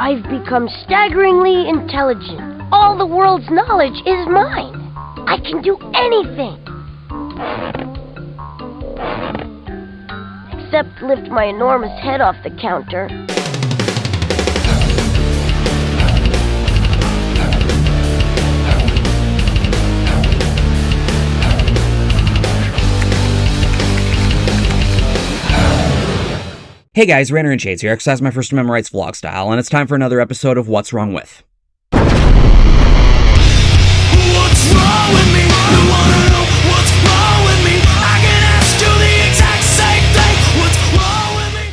I've become staggeringly intelligent. All the world's knowledge is mine. I can do anything. Except lift my enormous head off the counter. Hey guys, RanterInShades here, exercise my first to memorize vlog style, and it's time for another episode of What's Wrong With. What's wrong with me? You wanna know what's wrong with me? I can ask you the exact same thing. What's wrong with me?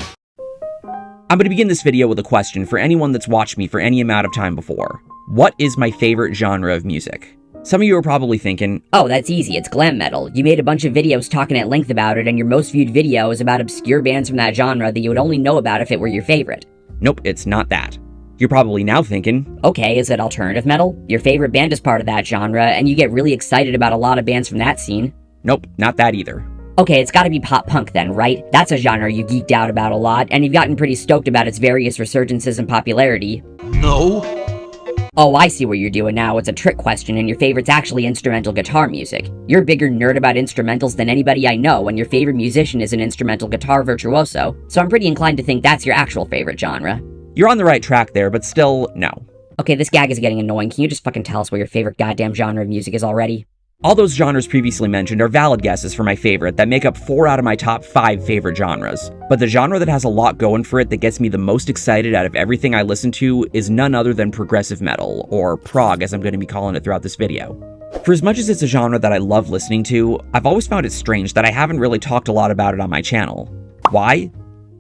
I'm going to begin this video with a question for anyone that's watched me for any amount of time before. What is my favorite genre of music? Some of you are probably thinking, oh, that's easy, it's glam metal. You made a bunch of videos talking at length about it, and your most viewed video is about obscure bands from that genre that you would only know about if it were your favorite. Nope, it's not that. You're probably now thinking, okay, is it alternative metal? Your favorite band is part of that genre, and you get really excited about a lot of bands from that scene. Nope, not that either. Okay, it's gotta be pop punk then, right? That's a genre you geeked out about a lot, and you've gotten pretty stoked about its various resurgences in popularity. No. Oh, I see what you're doing now. It's a trick question, and your favorite's actually instrumental guitar music. You're a bigger nerd about instrumentals than anybody I know, and your favorite musician is an instrumental guitar virtuoso, so I'm pretty inclined to think that's your actual favorite genre. You're on the right track there, but still, no. Okay, this gag is getting annoying. Can you just fucking tell us what your favorite goddamn genre of music is already? All those genres previously mentioned are valid guesses for my favorite that make up 4 out of my top 5 favorite genres. But the genre that has a lot going for it that gets me the most excited out of everything I listen to is none other than progressive metal, or prog as I'm going to be calling it throughout this video. For as much as it's a genre that I love listening to, I've always found it strange that I haven't really talked a lot about it on my channel. Why?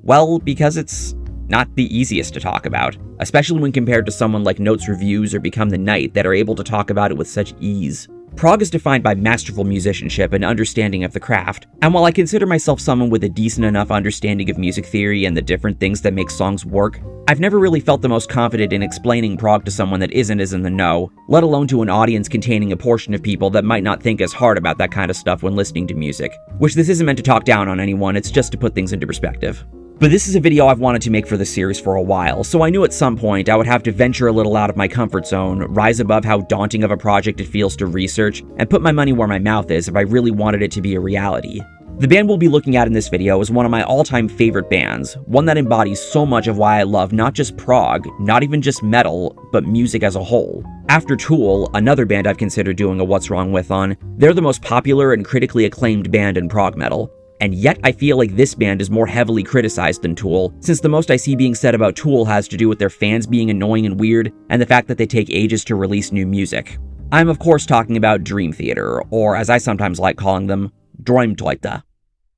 Well, because it's not the easiest to talk about, especially when compared to someone like Notes Reviews or Become the Night that are able to talk about it with such ease. Prog is defined by masterful musicianship and understanding of the craft, and while I consider myself someone with a decent enough understanding of music theory and the different things that make songs work, I've never really felt the most confident in explaining prog to someone that isn't as in the know, let alone to an audience containing a portion of people that might not think as hard about that kind of stuff when listening to music. Which this isn't meant to talk down on anyone, it's just to put things into perspective. But this is a video I've wanted to make for this series for a while, so I knew at some point I would have to venture a little out of my comfort zone, rise above how daunting of a project it feels to research, and put my money where my mouth is if I really wanted it to be a reality. The band we'll be looking at in this video is one of my all-time favorite bands, one that embodies so much of why I love not just prog, not even just metal, but music as a whole. After Tool, another band I've considered doing a What's Wrong With on, they're the most popular and critically acclaimed band in prog metal. And yet I feel like this band is more heavily criticized than Tool, since the most I see being said about Tool has to do with their fans being annoying and weird, and the fact that they take ages to release new music. I'm of course talking about Dream Theater, or as I sometimes like calling them, Droimteute.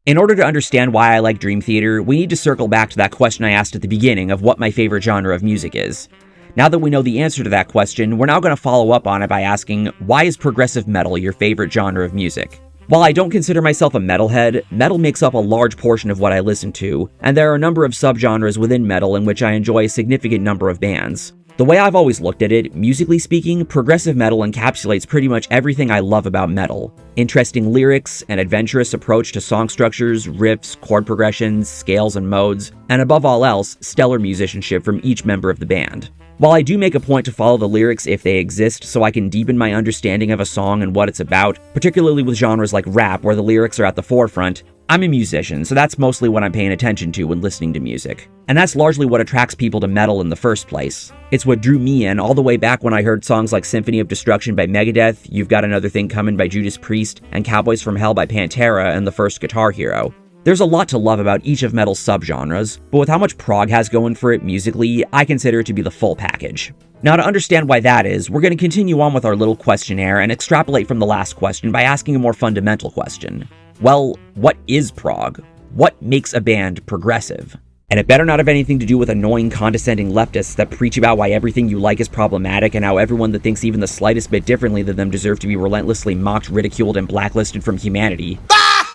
In order to understand why I like Dream Theater, we need to circle back to that question I asked at the beginning of what my favorite genre of music is. Now that we know the answer to that question, we're now going to follow up on it by asking, why is progressive metal your favorite genre of music? While I don't consider myself a metalhead, metal makes up a large portion of what I listen to, and there are a number of subgenres within metal in which I enjoy a significant number of bands. The way I've always looked at it, musically speaking, progressive metal encapsulates pretty much everything I love about metal. Interesting lyrics, an adventurous approach to song structures, riffs, chord progressions, scales and modes, and above all else, stellar musicianship from each member of the band. While I do make a point to follow the lyrics if they exist so I can deepen my understanding of a song and what it's about, particularly with genres like rap where the lyrics are at the forefront, I'm a musician, so that's mostly what I'm paying attention to when listening to music. And that's largely what attracts people to metal in the first place. It's what drew me in all the way back when I heard songs like Symphony of Destruction by Megadeth, You've Got Another Thing Coming by Judas Priest, and Cowboys from Hell by Pantera and the first Guitar Hero. There's a lot to love about each of metal's subgenres, but with how much prog has going for it musically, I consider it to be the full package. Now to understand why that is, we're going to continue on with our little questionnaire and extrapolate from the last question by asking a more fundamental question. Well, what is prog? What makes a band progressive? And it better not have anything to do with annoying, condescending leftists that preach about why everything you like is problematic and how everyone that thinks even the slightest bit differently than them deserve to be relentlessly mocked, ridiculed, and blacklisted from humanity.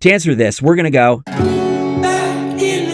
To answer this, we're gonna go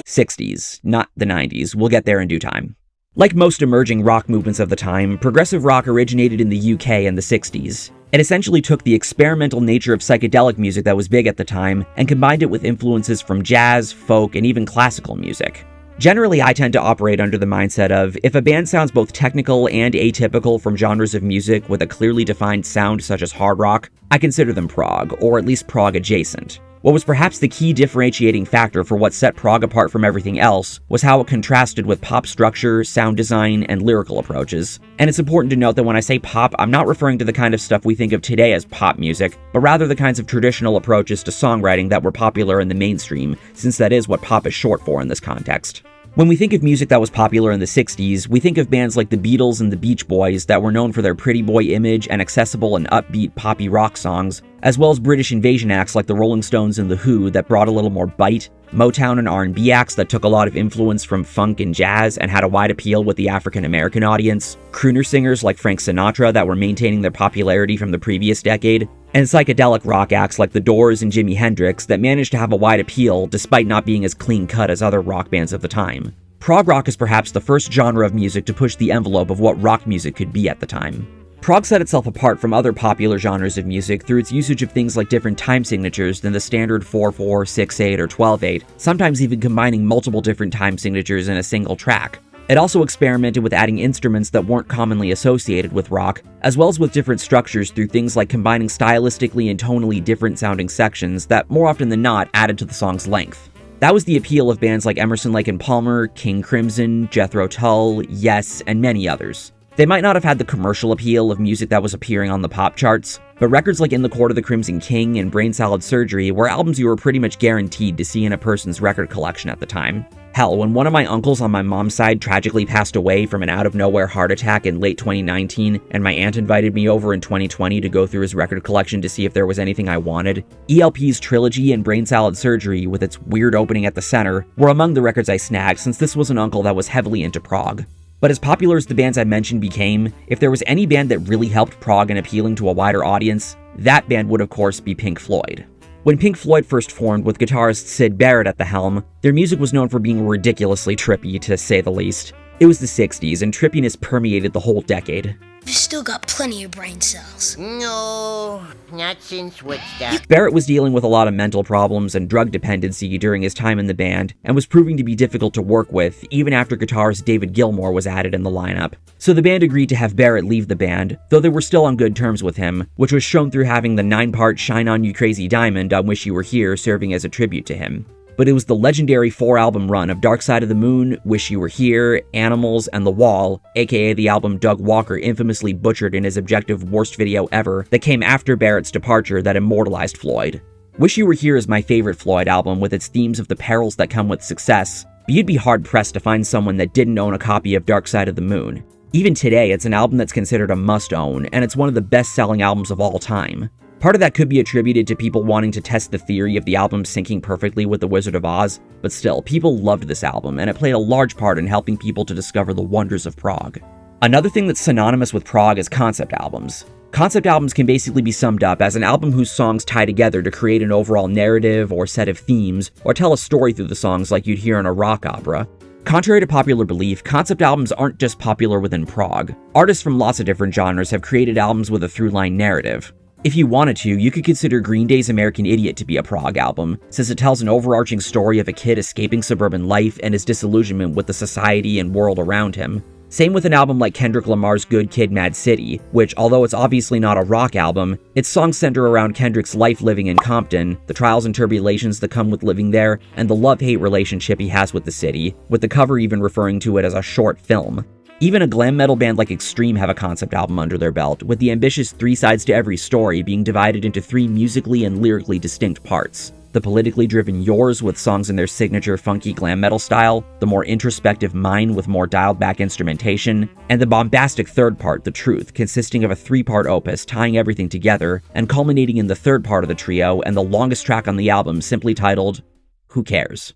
60s, not the 90s. We'll get there in due time. Like most emerging rock movements of the time, progressive rock originated in the UK in the 60s. It essentially took the experimental nature of psychedelic music that was big at the time and combined it with influences from jazz, folk, and even classical music. Generally, I tend to operate under the mindset of, if a band sounds both technical and atypical from genres of music with a clearly defined sound such as hard rock, I consider them prog, or at least prog adjacent. What was perhaps the key differentiating factor for what set prog apart from everything else was how it contrasted with pop structure, sound design, and lyrical approaches. And it's important to note that when I say pop, I'm not referring to the kind of stuff we think of today as pop music, but rather the kinds of traditional approaches to songwriting that were popular in the mainstream, since that is what pop is short for in this context. When we think of music that was popular in the 60s, we think of bands like the Beatles and the Beach Boys that were known for their pretty boy image and accessible and upbeat poppy rock songs, as well as British invasion acts like the Rolling Stones and the Who that brought a little more bite, Motown and R&B acts that took a lot of influence from funk and jazz and had a wide appeal with the African-American audience, crooner singers like Frank Sinatra that were maintaining their popularity from the previous decade, and psychedelic rock acts like The Doors and Jimi Hendrix that managed to have a wide appeal despite not being as clean-cut as other rock bands of the time. Prog rock is perhaps the first genre of music to push the envelope of what rock music could be at the time. Prog set itself apart from other popular genres of music through its usage of things like different time signatures than the standard 4/4, 6/8, or 12/8, sometimes even combining multiple different time signatures in a single track. It also experimented with adding instruments that weren't commonly associated with rock, as well as with different structures through things like combining stylistically and tonally different sounding sections that, more often than not, added to the song's length. That was the appeal of bands like Emerson, Lake and Palmer, King Crimson, Jethro Tull, Yes, and many others. They might not have had the commercial appeal of music that was appearing on the pop charts, but records like In the Court of the Crimson King and Brain Salad Surgery were albums you were pretty much guaranteed to see in a person's record collection at the time. Hell, when one of my uncles on my mom's side tragically passed away from an out-of-nowhere heart attack in late 2019, and my aunt invited me over in 2020 to go through his record collection to see if there was anything I wanted, ELP's Trilogy and Brain Salad Surgery, with its weird opening at the center, were among the records I snagged since this was an uncle that was heavily into prog. But as popular as the bands I mentioned became, if there was any band that really helped prog in appealing to a wider audience, that band would of course be Pink Floyd. When Pink Floyd first formed with guitarist Syd Barrett at the helm, their music was known for being ridiculously trippy, to say the least. It was the 60s, and trippiness permeated the whole decade. You've still got plenty of brain cells. No, not since Woodstock. Barrett was dealing with a lot of mental problems and drug dependency during his time in the band, and was proving to be difficult to work with, even after guitarist David Gilmour was added in the lineup. So the band agreed to have Barrett leave the band, though they were still on good terms with him, which was shown through having the 9-part Shine On You Crazy Diamond on Wish You Were Here serving as a tribute to him. But it was the legendary 4-album run of Dark Side of the Moon, Wish You Were Here, Animals, and The Wall, aka the album Doug Walker infamously butchered in his objective worst video ever, that came after Barrett's departure that immortalized Floyd. Wish You Were Here is my favorite Floyd album with its themes of the perils that come with success, but you'd be hard-pressed to find someone that didn't own a copy of Dark Side of the Moon. Even today, it's an album that's considered a must-own, and it's one of the best-selling albums of all time. Part of that could be attributed to people wanting to test the theory of the album syncing perfectly with The Wizard of Oz, but still, people loved this album, and it played a large part in helping people to discover the wonders of prog. Another thing that's synonymous with prog is concept albums. Concept albums can basically be summed up as an album whose songs tie together to create an overall narrative or set of themes, or tell a story through the songs like you'd hear in a rock opera. Contrary to popular belief, concept albums aren't just popular within prog. Artists from lots of different genres have created albums with a through-line narrative. If you wanted to, you could consider Green Day's American Idiot to be a prog album, since it tells an overarching story of a kid escaping suburban life and his disillusionment with the society and world around him. Same with an album like Kendrick Lamar's Good Kid, Mad City, which, although it's obviously not a rock album, its songs center around Kendrick's life living in Compton, the trials and tribulations that come with living there, and the love-hate relationship he has with the city, with the cover even referring to it as a short film. Even a glam metal band like Extreme have a concept album under their belt, with the ambitious 3 sides to every story being divided into 3 musically and lyrically distinct parts. The politically driven Yours with songs in their signature funky glam metal style, the more introspective Mine with more dialed back instrumentation, and the bombastic third part, The Truth, consisting of a 3-part opus tying everything together, and culminating in the third part of the trio and the longest track on the album simply titled, Who Cares?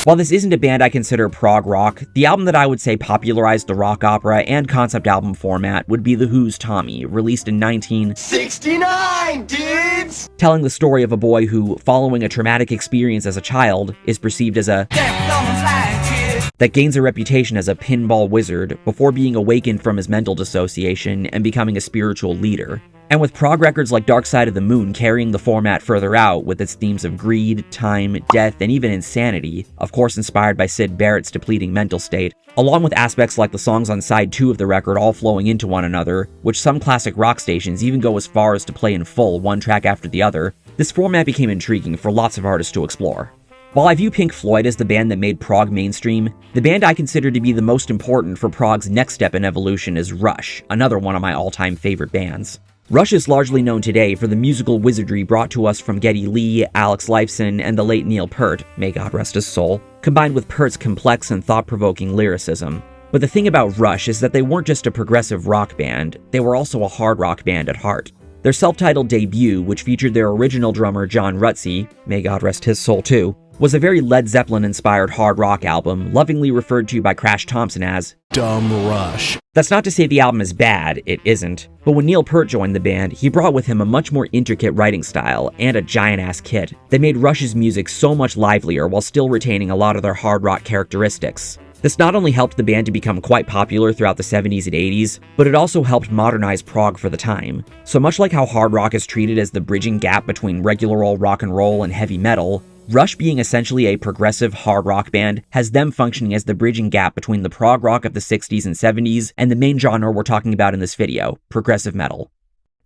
While this isn't a band I consider prog rock, the album that I would say popularized the rock opera and concept album format would be The Who's Tommy, released in 1969, dudes! Telling the story of a boy who, following a traumatic experience as a child, is perceived as that gains a reputation as a pinball wizard before being awakened from his mental dissociation and becoming a spiritual leader. And with prog records like Dark Side of the Moon carrying the format further out with its themes of greed, time, death, and even insanity, of course inspired by Syd Barrett's depleting mental state, along with aspects like the songs on side 2 of the record all flowing into one another, which some classic rock stations even go as far as to play in full one track after the other, this format became intriguing for lots of artists to explore. While I view Pink Floyd as the band that made prog mainstream, the band I consider to be the most important for prog's next step in evolution is Rush, another one of my all-time favorite bands. Rush is largely known today for the musical wizardry brought to us from Geddy Lee, Alex Lifeson, and the late Neil Peart, may God rest his soul, combined with Peart's complex and thought-provoking lyricism. But the thing about Rush is that they weren't just a progressive rock band, they were also a hard rock band at heart. Their self-titled debut, which featured their original drummer John Rutsey, may God rest his soul too, was a very Led Zeppelin-inspired hard rock album, lovingly referred to by Crash Thompson as Dumb Rush. That's not to say the album is bad, it isn't. But when Neil Peart joined the band, he brought with him a much more intricate writing style and a giant-ass kit that made Rush's music so much livelier while still retaining a lot of their hard rock characteristics. This not only helped the band to become quite popular throughout the 70s and 80s, but it also helped modernize prog for the time. So much like how hard rock is treated as the bridging gap between regular old rock and roll and heavy metal, Rush, being essentially a progressive hard rock band, has them functioning as the bridging gap between the prog rock of the 60s and 70s and the main genre we're talking about in this video, progressive metal.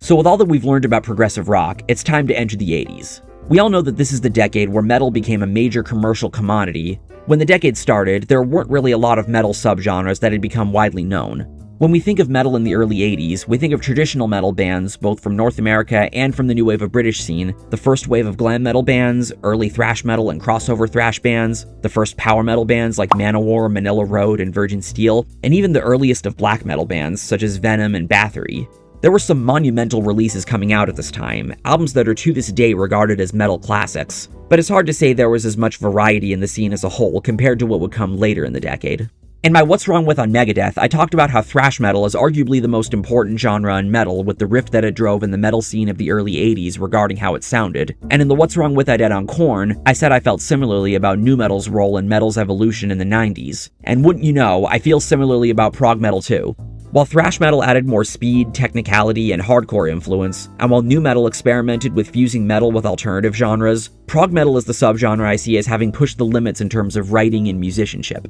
So with all that we've learned about progressive rock, it's time to enter the 80s. We all know that this is the decade where metal became a major commercial commodity. When the decade started, there weren't really a lot of metal subgenres that had become widely known. When we think of metal in the early 80s, we think of traditional metal bands, both from North America and from the new wave of British scene, the first wave of glam metal bands, early thrash metal and crossover thrash bands, the first power metal bands like Manowar, Manila Road, and Virgin Steel, and even the earliest of black metal bands such as Venom and Bathory. There were some monumental releases coming out at this time, albums that are to this day regarded as metal classics, but it's hard to say there was as much variety in the scene as a whole compared to what would come later in the decade. In my What's Wrong With on Megadeth, I talked about how thrash metal is arguably the most important genre in metal, with the rift that it drove in the metal scene of the early 80s regarding how it sounded. And in the What's Wrong With I Did on Korn, I said I felt similarly about nu metal's role in metal's evolution in the 90s. And wouldn't you know, I feel similarly about prog metal too. While thrash metal added more speed, technicality, and hardcore influence, and while nu metal experimented with fusing metal with alternative genres, prog metal is the subgenre I see as having pushed the limits in terms of writing and musicianship.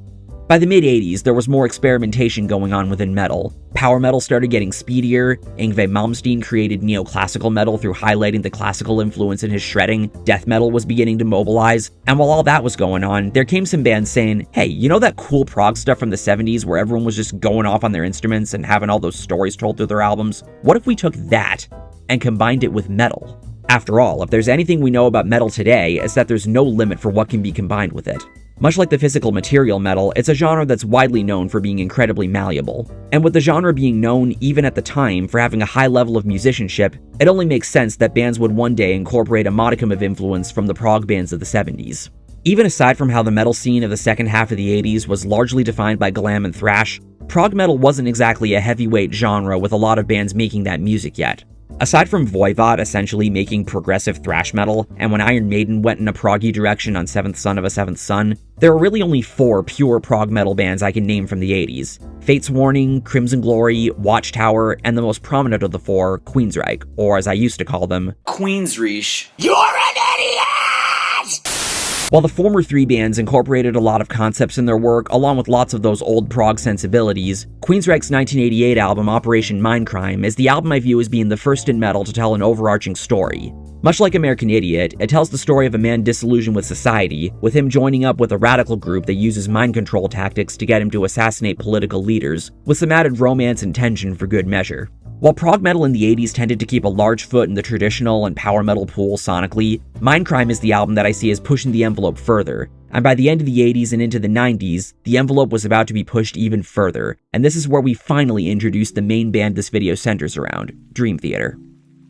By the mid-80s, there was more experimentation going on within metal. Power metal started getting speedier, Yngwie Malmsteen created neoclassical metal through highlighting the classical influence in his shredding, death metal was beginning to mobilize, and while all that was going on, there came some bands saying, hey, you know that cool prog stuff from the 70s where everyone was just going off on their instruments and having all those stories told through their albums? What if we took that and combined it with metal? After all, if there's anything we know about metal today, it's that there's no limit for what can be combined with it. Much like the physical material metal, it's a genre that's widely known for being incredibly malleable. And with the genre being known, even at the time, for having a high level of musicianship, it only makes sense that bands would one day incorporate a modicum of influence from the prog bands of the 70s. Even aside from how the metal scene of the second half of the 80s was largely defined by glam and thrash, prog metal wasn't exactly a heavyweight genre with a lot of bands making that music yet. Aside from Voivod essentially making progressive thrash metal, and when Iron Maiden went in a proggy direction on Seventh Son of a Seventh Son, there are really only 4 pure prog metal bands I can name from the 80s. Fate's Warning, Crimson Glory, Watchtower, and the most prominent of the 4, Queensryche, or as I used to call them, Queensryche. You're an idiot! While the former 3 bands incorporated a lot of concepts in their work, along with lots of those old prog sensibilities, Queensryche's 1988 album Operation Mindcrime is the album I view as being the first in metal to tell an overarching story. Much like American Idiot, it tells the story of a man disillusioned with society, with him joining up with a radical group that uses mind control tactics to get him to assassinate political leaders, with some added romance and tension for good measure. While prog metal in the 80s tended to keep a large foot in the traditional and power metal pool sonically, Mindcrime is the album that I see as pushing the envelope further, and by the end of the 80s and into the 90s, the envelope was about to be pushed even further, and this is where we finally introduced the main band this video centers around, Dream Theater.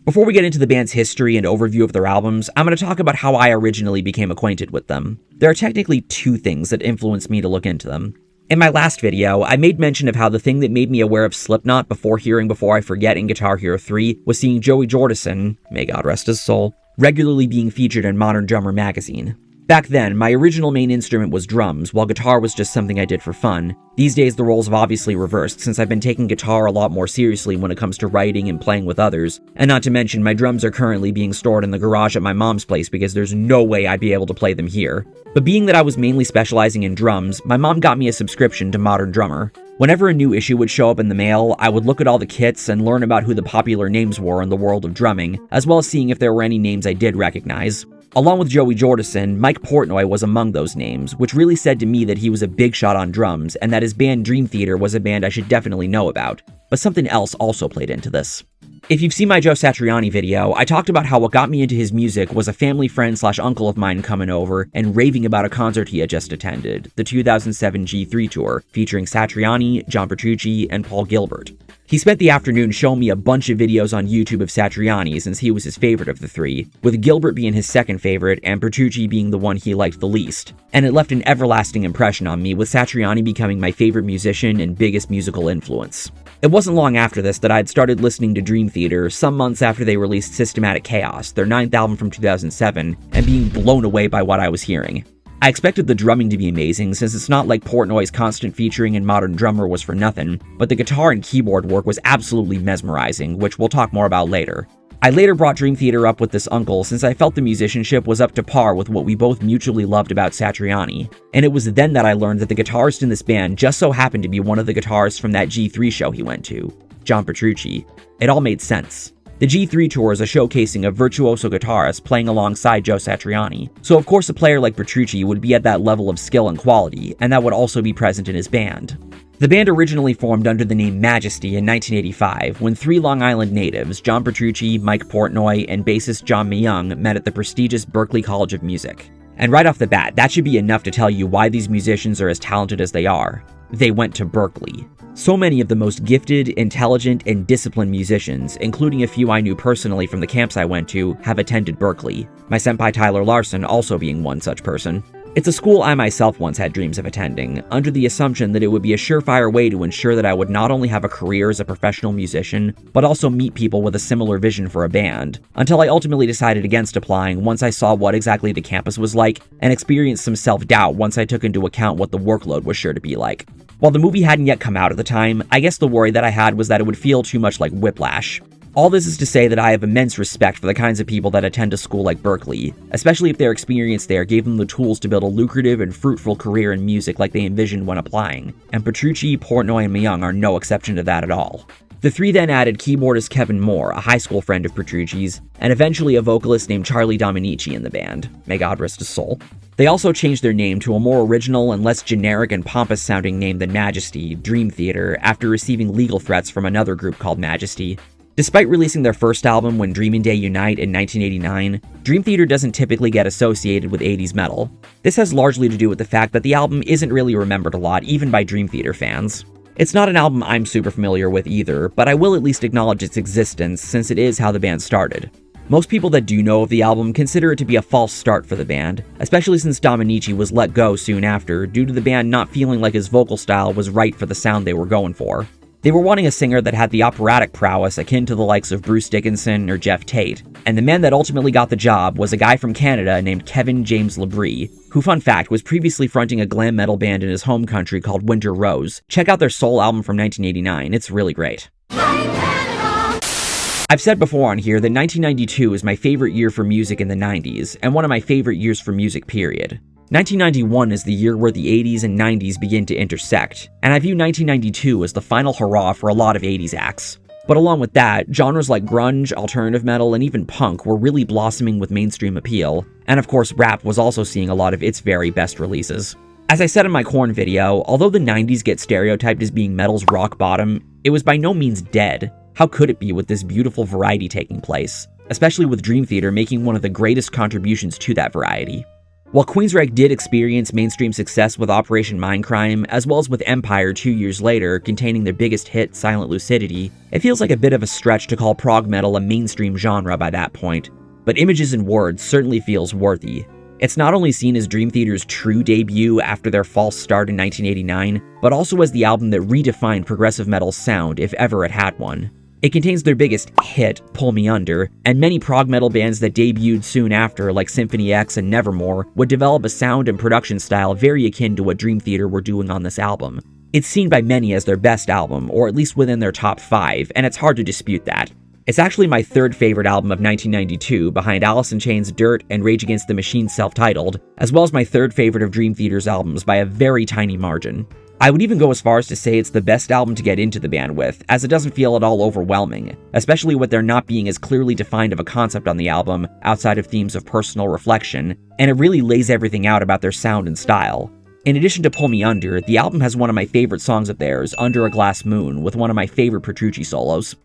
Before we get into the band's history and overview of their albums, I'm going to talk about how I originally became acquainted with them. There are technically 2 things that influenced me to look into them. In my last video, I made mention of how the thing that made me aware of Slipknot before hearing Before I Forget in Guitar Hero 3 was seeing Joey Jordison, may God rest his soul, regularly being featured in Modern Drummer magazine. Back then, my original main instrument was drums, while guitar was just something I did for fun. These days, the roles have obviously reversed, since I've been taking guitar a lot more seriously when it comes to writing and playing with others, and not to mention, my drums are currently being stored in the garage at my mom's place because there's no way I'd be able to play them here. But being that I was mainly specializing in drums, my mom got me a subscription to Modern Drummer. Whenever a new issue would show up in the mail, I would look at all the kits and learn about who the popular names were in the world of drumming, as well as seeing if there were any names I did recognize. Along with Joey Jordison, Mike Portnoy was among those names, which really said to me that he was a big shot on drums, and that his band Dream Theater was a band I should definitely know about. But something else also played into this. If you've seen my Joe Satriani video, I talked about how what got me into his music was a family friend / uncle of mine coming over and raving about a concert he had just attended, the 2007 G3 tour, featuring Satriani, John Petrucci, and Paul Gilbert. He spent the afternoon showing me a bunch of videos on YouTube of Satriani since he was his favorite of the three, with Gilbert being his second favorite and Petrucci being the one he liked the least. And it left an everlasting impression on me, with Satriani becoming my favorite musician and biggest musical influence. It wasn't long after this that I'd started listening to Dream Theater, some months after they released Systematic Chaos, their 9th album from 2007, and being blown away by what I was hearing. I expected the drumming to be amazing, since it's not like Portnoy's constant featuring in Modern Drummer was for nothing, but the guitar and keyboard work was absolutely mesmerizing, which we'll talk more about later. I later brought Dream Theater up with this uncle since I felt the musicianship was up to par with what we both mutually loved about Satriani, and it was then that I learned that the guitarist in this band just so happened to be one of the guitarists from that G3 show he went to, John Petrucci. It all made sense. The G3 tour is a showcasing of virtuoso guitarists playing alongside Joe Satriani, so of course a player like Petrucci would be at that level of skill and quality, and that would also be present in his band. The band originally formed under the name Majesty in 1985, when three Long Island natives, John Petrucci, Mike Portnoy, and bassist John Myung, met at the prestigious Berklee College of Music. And right off the bat, that should be enough to tell you why these musicians are as talented as they are. They went to Berklee. So many of the most gifted, intelligent, and disciplined musicians, including a few I knew personally from the camps I went to, have attended Berklee, my senpai Tyler Larson also being one such person. It's a school I myself once had dreams of attending, under the assumption that it would be a surefire way to ensure that I would not only have a career as a professional musician, but also meet people with a similar vision for a band, until I ultimately decided against applying once I saw what exactly the campus was like, and experienced some self-doubt once I took into account what the workload was sure to be like. While the movie hadn't yet come out at the time, I guess the worry that I had was that it would feel too much like Whiplash. All this is to say that I have immense respect for the kinds of people that attend a school like Berklee, especially if their experience there gave them the tools to build a lucrative and fruitful career in music like they envisioned when applying, and Petrucci, Portnoy, and Myung are no exception to that at all. The three then added keyboardist Kevin Moore, a high school friend of Petrucci's, and eventually a vocalist named Charlie Dominici in the band. May God rest his soul. They also changed their name to a more original and less generic and pompous sounding name than Majesty, Dream Theater, after receiving legal threats from another group called Majesty. Despite releasing their first album, When Dreaming Day Unite, in 1989, Dream Theater doesn't typically get associated with 80s metal. This has largely to do with the fact that the album isn't really remembered a lot, even by Dream Theater fans. It's not an album I'm super familiar with either, but I will at least acknowledge its existence since it is how the band started. Most people that do know of the album consider it to be a false start for the band, especially since Dominici was let go soon after due to the band not feeling like his vocal style was right for the sound they were going for. They were wanting a singer that had the operatic prowess akin to the likes of Bruce Dickinson or Jeff Tate, and the man that ultimately got the job was a guy from Canada named Kevin James Labrie, who, fun fact, was previously fronting a glam metal band in his home country called Winter Rose. Check out their Soul album from 1989, it's really great. I've said before on here that 1992 is my favorite year for music in the 90s, and one of my favorite years for music period. 1991 is the year where the 80s and 90s begin to intersect, and I view 1992 as the final hurrah for a lot of 80s acts. But along with that, genres like grunge, alternative metal, and even punk were really blossoming with mainstream appeal, and of course rap was also seeing a lot of its very best releases. As I said in my Korn video, although the 90s get stereotyped as being metal's rock bottom, it was by no means dead. How could it be with this beautiful variety taking place, especially with Dream Theater making one of the greatest contributions to that variety? While Queensryche did experience mainstream success with Operation Mindcrime, as well as with Empire 2 years later, containing their biggest hit, Silent Lucidity, it feels like a bit of a stretch to call prog metal a mainstream genre by that point, but Images and Words certainly feels worthy. It's not only seen as Dream Theater's true debut after their false start in 1989, but also as the album that redefined progressive metal's sound, if ever it had one. It contains their biggest hit, Pull Me Under, and many prog metal bands that debuted soon after, like Symphony X and Nevermore, would develop a sound and production style very akin to what Dream Theater were doing on this album. It's seen by many as their best album, or at least within their top 5, and it's hard to dispute that. It's actually my third favorite album of 1992, behind Alice in Chains' Dirt and Rage Against the Machine's Self-Titled, as well as my third favorite of Dream Theater's albums by a very tiny margin. I would even go as far as to say it's the best album to get into the band with, as it doesn't feel at all overwhelming, especially with there not being as clearly defined of a concept on the album outside of themes of personal reflection, and it really lays everything out about their sound and style. In addition to Pull Me Under, the album has one of my favorite songs of theirs, Under a Glass Moon, with one of my favorite Petrucci solos.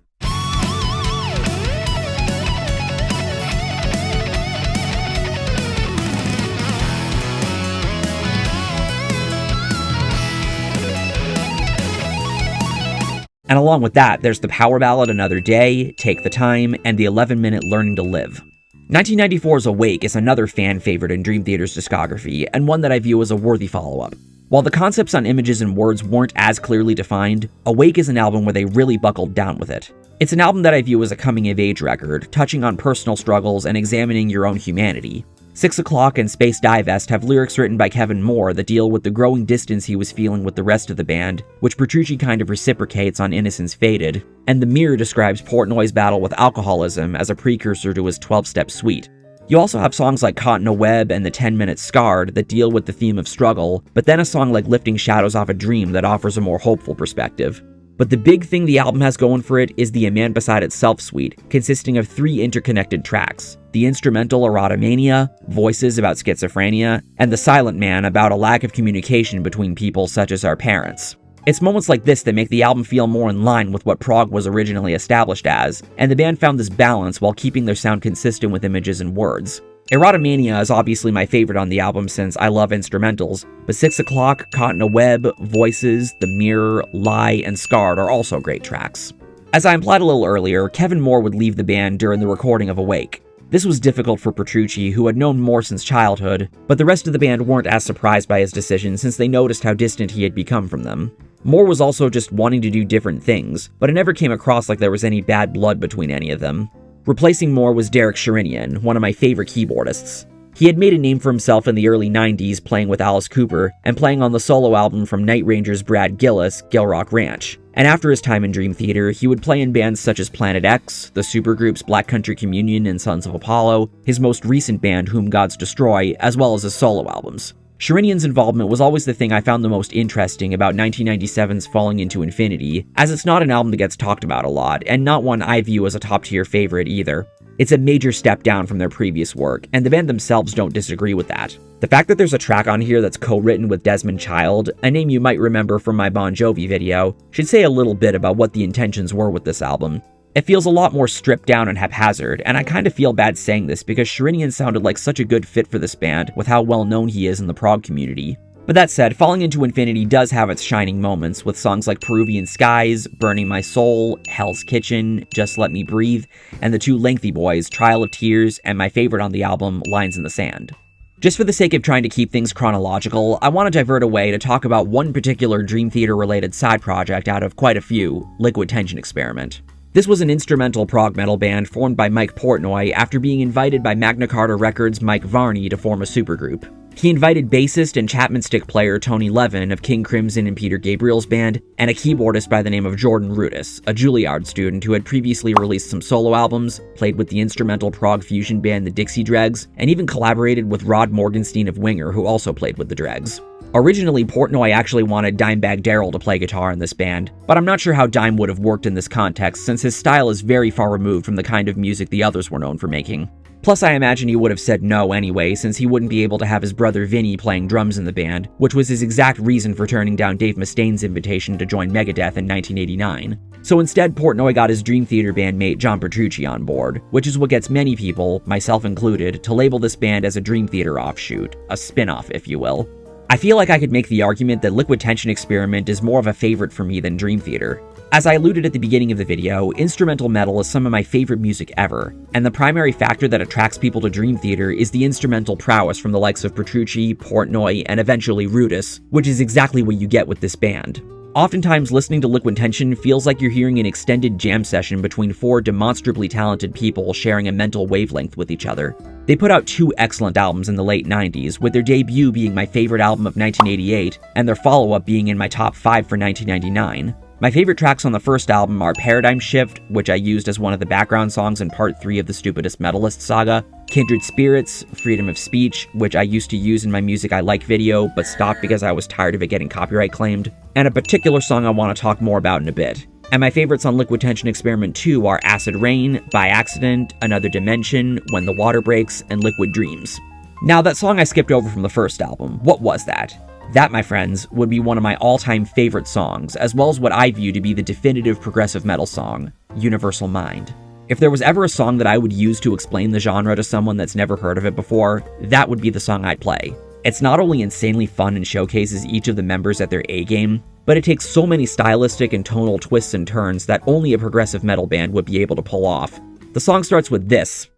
And along with that, there's the power ballad Another Day, Take the Time, and the 11-minute Learning to Live. 1994's Awake is another fan favorite in Dream Theater's discography, and one that I view as a worthy follow-up. While the concepts on images and words weren't as clearly defined, Awake is an album where they really buckled down with it. It's an album that I view as a coming-of-age record, touching on personal struggles and examining your own humanity. 6 O'Clock and Space Divest have lyrics written by Kevin Moore that deal with the growing distance he was feeling with the rest of the band, which Petrucci kind of reciprocates on Innocence Faded, and The Mirror describes Portnoy's battle with alcoholism as a precursor to his 12-step suite. You also have songs like Caught in a Web and the 10-minute Scarred that deal with the theme of struggle, but then a song like Lifting Shadows Off a Dream that offers a more hopeful perspective. But the big thing the album has going for it is the A Man Beside Itself suite, consisting of 3 interconnected tracks: the instrumental Erotomania, Voices about schizophrenia, and The Silent Man about a lack of communication between people such as our parents. It's moments like this that make the album feel more in line with what prog was originally established as, and the band found this balance while keeping their sound consistent with images and words. Erotomania is obviously my favorite on the album since I love instrumentals, but 6 O'Clock, Caught in a Web, Voices, The Mirror, Lie, and Scarred are also great tracks. As I implied a little earlier, Kevin Moore would leave the band during the recording of Awake. This was difficult for Petrucci, who had known Moore since childhood, but the rest of the band weren't as surprised by his decision since they noticed how distant he had become from them. Moore was also just wanting to do different things, but it never came across like there was any bad blood between any of them. Replacing Moore was Derek Sherinian, one of my favorite keyboardists. He had made a name for himself in the early 90s playing with Alice Cooper and playing on the solo album from Night Ranger's Brad Gillis, Gilrock Ranch. And after his time in Dream Theater, he would play in bands such as Planet X, the supergroups Black Country Communion and Sons of Apollo, his most recent band Whom Gods Destroy, as well as his solo albums. Sherinian's involvement was always the thing I found the most interesting about 1997's Falling Into Infinity, as it's not an album that gets talked about a lot, and not one I view as a top-tier favorite either. It's a major step down from their previous work, and the band themselves don't disagree with that. The fact that there's a track on here that's co-written with Desmond Child, a name you might remember from my Bon Jovi video, should say a little bit about what the intentions were with this album. It feels a lot more stripped down and haphazard, and I kind of feel bad saying this because Sherinian sounded like such a good fit for this band with how well known he is in the prog community. But that said, Falling Into Infinity does have its shining moments with songs like Peruvian Skies, Burning My Soul, Hell's Kitchen, Just Let Me Breathe, and the 2 lengthy boys, Trial of Tears, and my favorite on the album, Lines in the Sand. Just for the sake of trying to keep things chronological, I want to divert away to talk about one particular Dream Theater-related side project out of quite a few, Liquid Tension Experiment. This was an instrumental prog metal band formed by Mike Portnoy after being invited by Magna Carta Records' Mike Varney to form a supergroup. He invited bassist and Chapman stick player Tony Levin of King Crimson and Peter Gabriel's band, and a keyboardist by the name of Jordan Rudis, a Juilliard student who had previously released some solo albums, played with the instrumental prog fusion band the Dixie Dregs, and even collaborated with Rod Morgenstein of Winger, who also played with the Dregs. Originally, Portnoy actually wanted Dimebag Darrell to play guitar in this band, but I'm not sure how Dime would have worked in this context since his style is very far removed from the kind of music the others were known for making. Plus, I imagine he would have said no anyway, since he wouldn't be able to have his brother Vinny playing drums in the band, which was his exact reason for turning down Dave Mustaine's invitation to join Megadeth in 1989. So instead, Portnoy got his Dream Theater bandmate John Petrucci on board, which is what gets many people, myself included, to label this band as a Dream Theater offshoot, a spin-off, if you will. I feel like I could make the argument that Liquid Tension Experiment is more of a favorite for me than Dream Theater. As I alluded at the beginning of the video, instrumental metal is some of my favorite music ever, and the primary factor that attracts people to Dream Theater is the instrumental prowess from the likes of Petrucci, Portnoy, and eventually Rudis, which is exactly what you get with this band. Oftentimes, listening to Liquid Tension feels like you're hearing an extended jam session between 4 demonstrably talented people sharing a mental wavelength with each other. They put out 2 excellent albums in the late 90s, with their debut being my favorite album of 1988, and their follow-up being in my top 5 for 1999. My favorite tracks on the first album are Paradigm Shift, which I used as one of the background songs in part 3 of the Stupidest Metalist saga, Kindred Spirits, Freedom of Speech, which I used to use in my Music I Like video, but stopped because I was tired of it getting copyright claimed, and a particular song I want to talk more about in a bit. And my favorites on Liquid Tension Experiment 2 are Acid Rain, By Accident, Another Dimension, When the Water Breaks, and Liquid Dreams. Now, that song I skipped over from the first album, what was that? That, my friends, would be one of my all-time favorite songs, as well as what I view to be the definitive progressive metal song, Universal Mind. If there was ever a song that I would use to explain the genre to someone that's never heard of it before, that would be the song I'd play. It's not only insanely fun and showcases each of the members at their A-game, but it takes so many stylistic and tonal twists and turns that only a progressive metal band would be able to pull off. The song starts with this.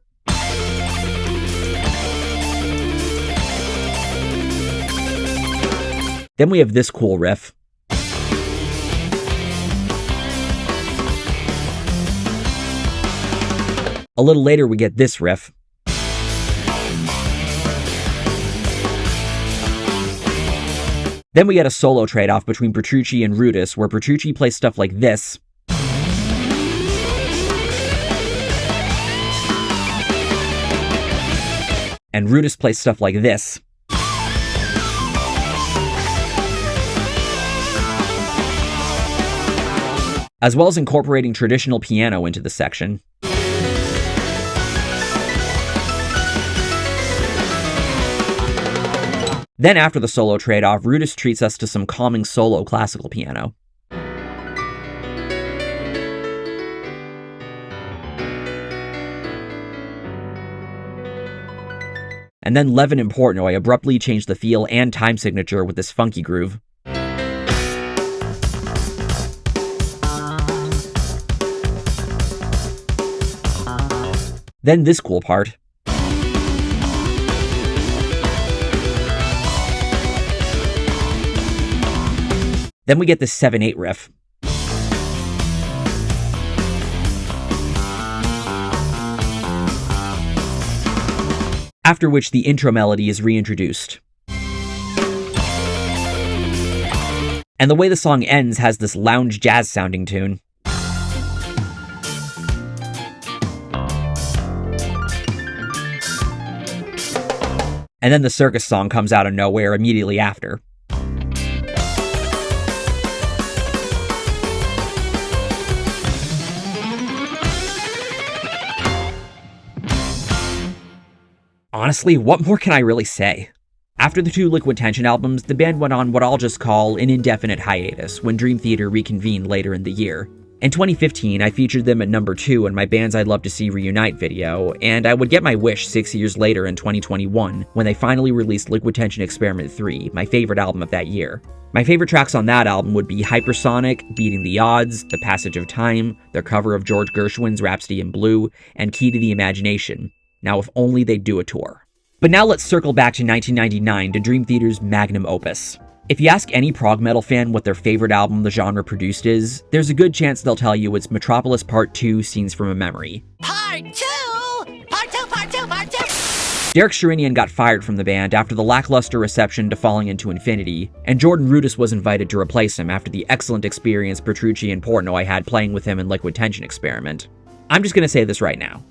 Then we have this cool riff. A little later we get this riff. Then we get a solo trade-off between Petrucci and Rudis, where Petrucci plays stuff like this. And Rudis plays stuff like this. As well as incorporating traditional piano into the section. Then after the solo trade-off, Rudis treats us to some calming solo classical piano. And then Levin and Portnoy abruptly change the feel and time signature with this funky groove. Then this cool part. Then we get this 7/8 riff. After which the intro melody is reintroduced. And the way the song ends has this lounge jazz sounding tune. And then the circus song comes out of nowhere immediately after. Honestly, what more can I really say? After the 2 Liquid Tension albums, the band went on what I'll just call an indefinite hiatus when Dream Theater reconvened later in the year. In 2015, I featured them at number 2 in my Bands I'd Love to See Reunite video, and I would get my wish 6 years later in 2021 when they finally released Liquid Tension Experiment 3, my favorite album of that year. My favorite tracks on that album would be Hypersonic, Beating the Odds, The Passage of Time, their cover of George Gershwin's Rhapsody in Blue, and Key to the Imagination. Now if only they'd do a tour. But now let's circle back to 1999 to Dream Theater's magnum opus. If you ask any prog metal fan what their favorite album the genre produced is, there's a good chance they'll tell you it's Metropolis Part 2 Scenes from a Memory. Part 2! Part 2, part 2, part 2! Derek Sherinian got fired from the band after the lackluster reception to Falling Into Infinity, and Jordan Rudis was invited to replace him after the excellent experience Petrucci and Portnoy had playing with him in Liquid Tension Experiment. I'm just gonna say this right now.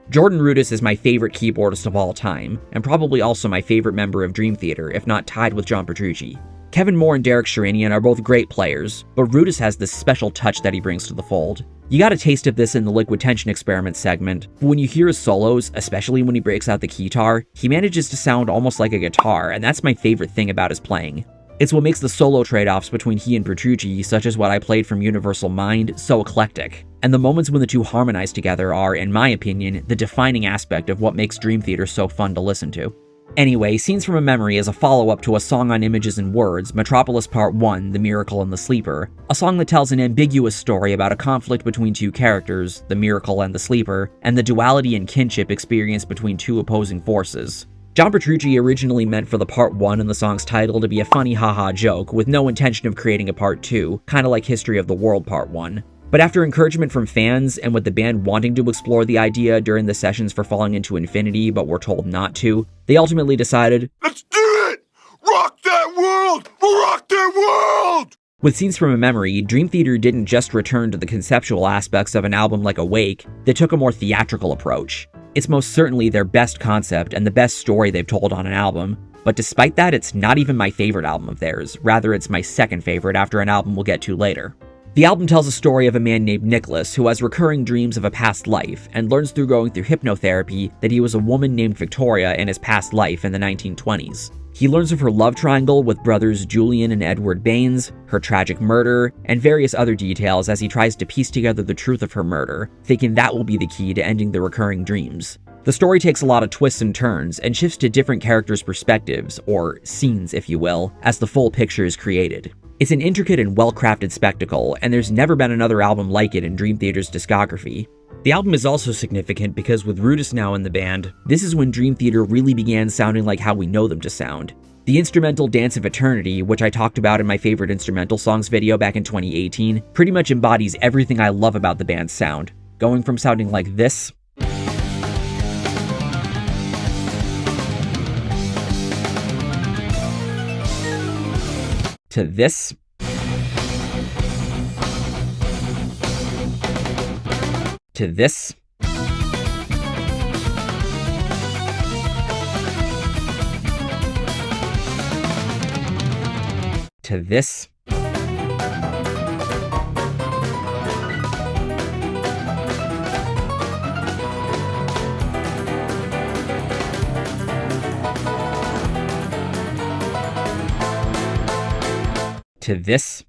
Jordan Rudis is my favorite keyboardist of all time, and probably also my favorite member of Dream Theater, if not tied with John Petrucci. Kevin Moore and Derek Sherinian are both great players, but Rudis has this special touch that he brings to the fold. You got a taste of this in the Liquid Tension Experiment segment, but when you hear his solos, especially when he breaks out the keytar, he manages to sound almost like a guitar, and that's my favorite thing about his playing. It's what makes the solo trade-offs between he and Petrucci, such as what I played from Universal Mind, so eclectic. And the moments when the two harmonize together are, in my opinion, the defining aspect of what makes Dream Theater so fun to listen to. Anyway, Scenes from a Memory is a follow-up to a song on Images and Words, Metropolis Part 1, The Miracle and the Sleeper, a song that tells an ambiguous story about a conflict between two characters, the Miracle and the Sleeper, and the duality and kinship experienced between two opposing forces. John Petrucci originally meant for the part 1 in the song's title to be a funny haha joke with no intention of creating a part 2, kinda like History of the World part 1. But after encouragement from fans, and with the band wanting to explore the idea during the sessions for Falling Into Infinity but were told not to, they ultimately decided, Let's do it! Rock that world! Rock that world! With Scenes from a Memory, Dream Theater didn't just return to the conceptual aspects of an album like Awake, they took a more theatrical approach. It's most certainly their best concept and the best story they've told on an album, but despite that, it's not even my favorite album of theirs, rather it's my second favorite after an album we'll get to later. The album tells a story of a man named Nicholas who has recurring dreams of a past life and learns through going through hypnotherapy that he was a woman named Victoria in his past life in the 1920s. He learns of her love triangle with brothers Julian and Edward Baines, her tragic murder, and various other details as he tries to piece together the truth of her murder, thinking that will be the key to ending the recurring dreams. The story takes a lot of twists and turns and shifts to different characters' perspectives, or scenes if you will, as the full picture is created. It's an intricate and well-crafted spectacle, and there's never been another album like it in Dream Theater's discography. The album is also significant because with Rudis now in the band, this is when Dream Theater really began sounding like how we know them to sound. The instrumental Dance of Eternity, which I talked about in my favorite instrumental songs video back in 2018, pretty much embodies everything I love about the band's sound, going from sounding like this to this, to this, to this, to this,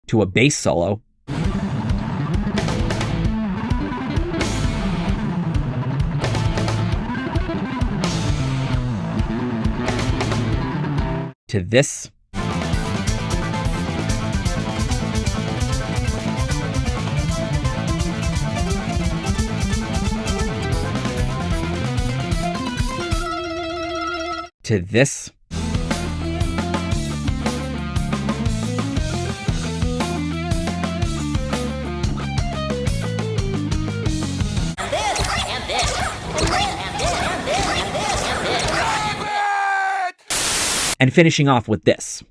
to a bass solo, to this, to this, and finishing off with this.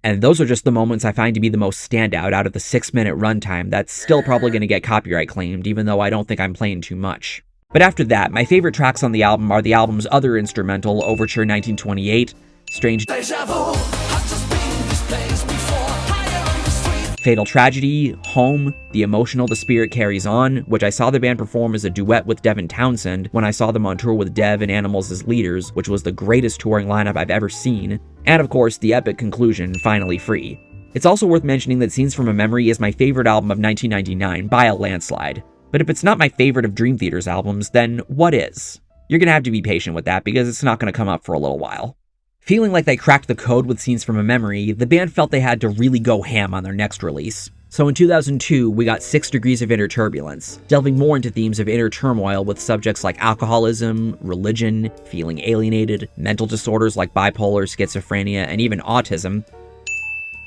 And those are just the moments I find to be the most standout out of the 6-minute runtime that's still probably going to get copyright claimed, even though I don't think I'm playing too much. But after that, my favorite tracks on the album are the album's other instrumental, Overture 1928, Strange Deja vu, I've just been this place before. Higher on the street. Fatal Tragedy, Home, The Emotional The Spirit Carries On, which I saw the band perform as a duet with Devin Townsend when I saw them on tour with Dev and Animals as leaders, which was the greatest touring lineup I've ever seen, and of course, the epic conclusion, Finally Free. It's also worth mentioning that Scenes from a Memory is my favorite album of 1999 by a landslide. But if it's not my favorite of Dream Theater's albums, then what is? You're gonna have to be patient with that because it's not gonna come up for a little while. Feeling like they cracked the code with Scenes from a Memory, the band felt they had to really go ham on their next release. So in 2002, we got 6 Degrees of Inner Turbulence, delving more into themes of inner turmoil with subjects like alcoholism, religion, feeling alienated, mental disorders like bipolar, schizophrenia, and even autism,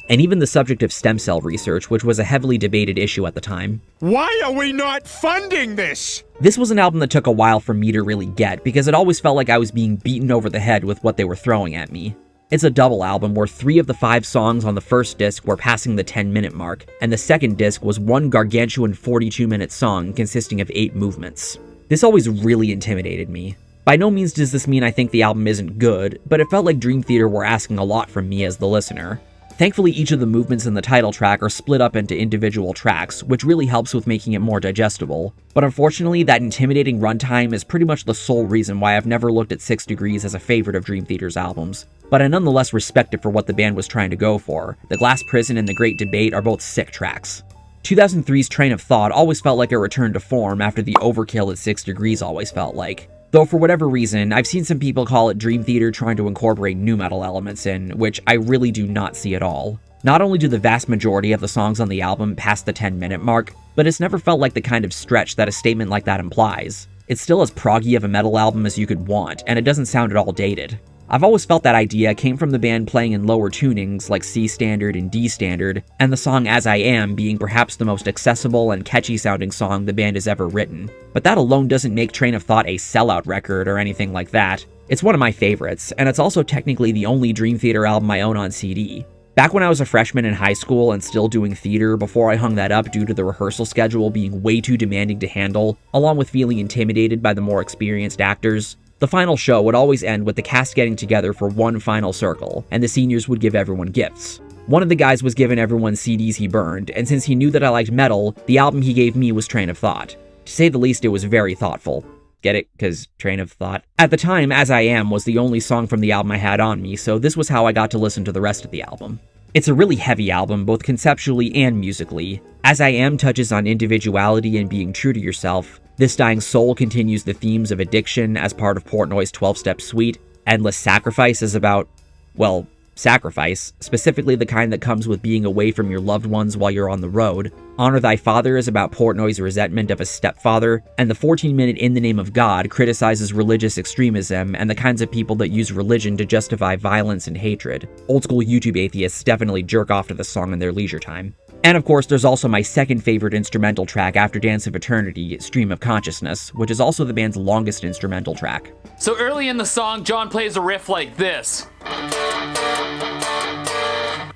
and even the subject of stem cell research, which was a heavily debated issue at the time. Why are we not funding this? This was an album that took a while for me to really get, because it always felt like I was being beaten over the head with what they were throwing at me. It's a double album where 3 of the 5 songs on the first disc were passing the 10-minute mark, and the second disc was one gargantuan 42-minute song consisting of 8 movements. This always really intimidated me. By no means does this mean I think the album isn't good, but it felt like Dream Theater were asking a lot from me as the listener. Thankfully, each of the movements in the title track are split up into individual tracks, which really helps with making it more digestible. But unfortunately, that intimidating runtime is pretty much the sole reason why I've never looked at 6 Degrees as a favorite of Dream Theater's albums. But I nonetheless respect it for what the band was trying to go for. The Glass Prison and The Great Debate are both sick tracks. 2003's Train of Thought always felt like a return to form after the overkill at 6 Degrees always felt like. Though for whatever reason, I've seen some people call it Dream Theater trying to incorporate nu metal elements in, which I really do not see at all. Not only do the vast majority of the songs on the album pass the 10-minute mark, but it's never felt like the kind of stretch that a statement like that implies. It's still as proggy of a metal album as you could want, and it doesn't sound at all dated. I've always felt that idea came from the band playing in lower tunings like C standard and D standard, and the song As I Am being perhaps the most accessible and catchy sounding song the band has ever written. But that alone doesn't make Train of Thought a sellout record or anything like that. It's one of my favorites, and it's also technically the only Dream Theater album I own on CD. Back when I was a freshman in high school and still doing theater before I hung that up due to the rehearsal schedule being way too demanding to handle, along with feeling intimidated by the more experienced actors, the final show would always end with the cast getting together for one final circle, and the seniors would give everyone gifts. One of the guys was given everyone CDs he burned, and since he knew that I liked metal, the album he gave me was Train of Thought. To say the least, it was very thoughtful. Get it? 'Cause Train of Thought. At the time, As I Am was the only song from the album I had on me, so this was how I got to listen to the rest of the album. It's a really heavy album, both conceptually and musically. As I Am touches on individuality and being true to yourself. This Dying Soul continues the themes of addiction as part of Portnoy's 12-step suite. Endless Sacrifice is about, well, sacrifice, specifically the kind that comes with being away from your loved ones while you're on the road. Honor Thy Father is about Portnoy's resentment of his stepfather, and the 14-minute In the Name of God criticizes religious extremism and the kinds of people that use religion to justify violence and hatred. Old-school YouTube atheists definitely jerk off to this song in their leisure time. And of course, there's also my second favorite instrumental track after Dance of Eternity, Stream of Consciousness, which is also the band's longest instrumental track. So early in the song, John plays a riff like this.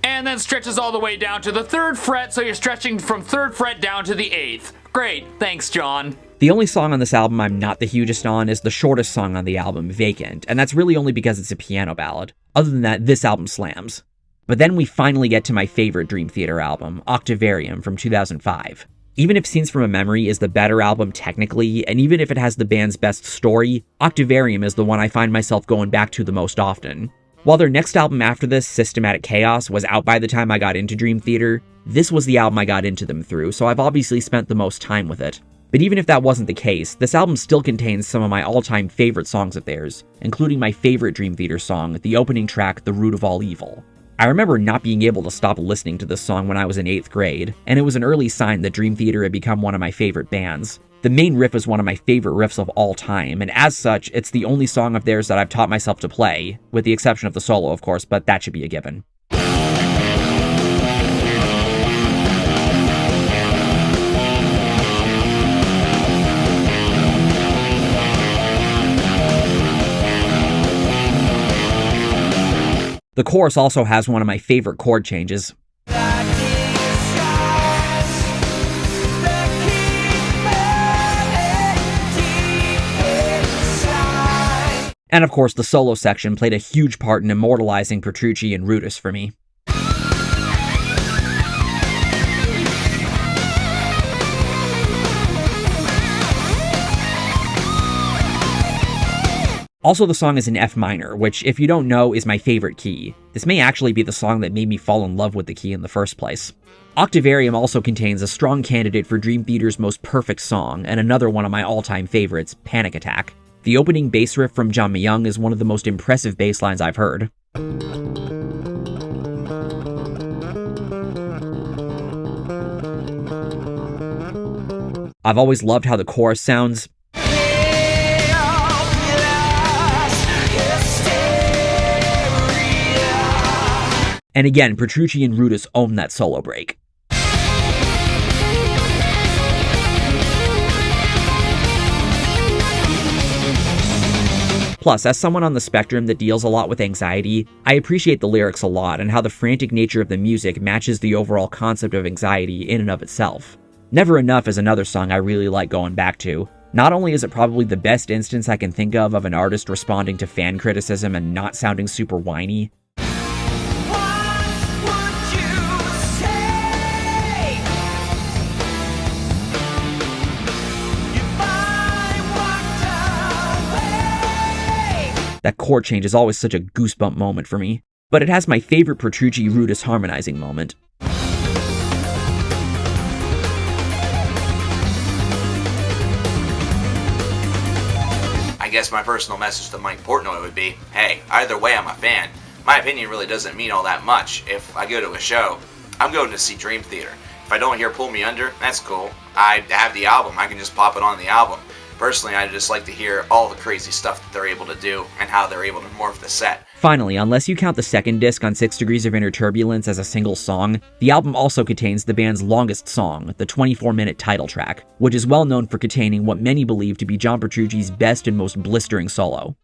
And then stretches all the way down to the 3rd fret, so you're stretching from 3rd fret down to the 8th. Great, thanks John. The only song on this album I'm not the hugest on is the shortest song on the album, Vacant, and that's really only because it's a piano ballad. Other than that, this album slams. But then we finally get to my favorite Dream Theater album, Octavarium from 2005. Even if Scenes from a Memory is the better album technically, and even if it has the band's best story, Octavarium is the one I find myself going back to the most often. While their next album after this, Systematic Chaos, was out by the time I got into Dream Theater, this was the album I got into them through, so I've obviously spent the most time with it. But even if that wasn't the case, this album still contains some of my all-time favorite songs of theirs, including my favorite Dream Theater song, the opening track, The Root of All Evil. I remember not being able to stop listening to this song when I was in 8th grade, and it was an early sign that Dream Theater had become one of my favorite bands. The main riff is one of my favorite riffs of all time, and as such, it's the only song of theirs that I've taught myself to play, with the exception of the solo, of course, but that should be a given. The chorus also has one of my favorite chord changes. And of course, the solo section played a huge part in immortalizing Petrucci and Rudis for me. Also, the song is in F minor, which, if you don't know, is my favorite key. This may actually be the song that made me fall in love with the key in the first place. Octavarium also contains a strong candidate for Dream Theater's most perfect song, and another one of my all-time favorites, Panic Attack. The opening bass riff from John Myung is one of the most impressive bass lines I've heard. I've always loved how the chorus sounds. And again, Petrucci and Rudis own that solo break. Plus, as someone on the spectrum that deals a lot with anxiety, I appreciate the lyrics a lot and how the frantic nature of the music matches the overall concept of anxiety in and of itself. Never Enough is another song I really like going back to. Not only is it probably the best instance I can think of an artist responding to fan criticism and not sounding super whiny, that chord change is always such a goosebump moment for me. But it has my favorite Petrucci-Rudis harmonizing moment. guess my personal message to Mike Portnoy would be, hey, either way I'm a fan. My opinion really doesn't mean all that much. If I go to a show, I'm going to see Dream Theater. If I don't hear Pull Me Under, that's cool. I have the album, I can just pop it on the album. Personally, I just like to hear all the crazy stuff that they're able to do and how they're able to morph the set. Finally, unless you count the second disc on 6 Degrees of Inner Turbulence as a single song, the album also contains the band's longest song, the 24-minute title track, which is well known for containing what many believe to be John Petrucci's best and most blistering solo.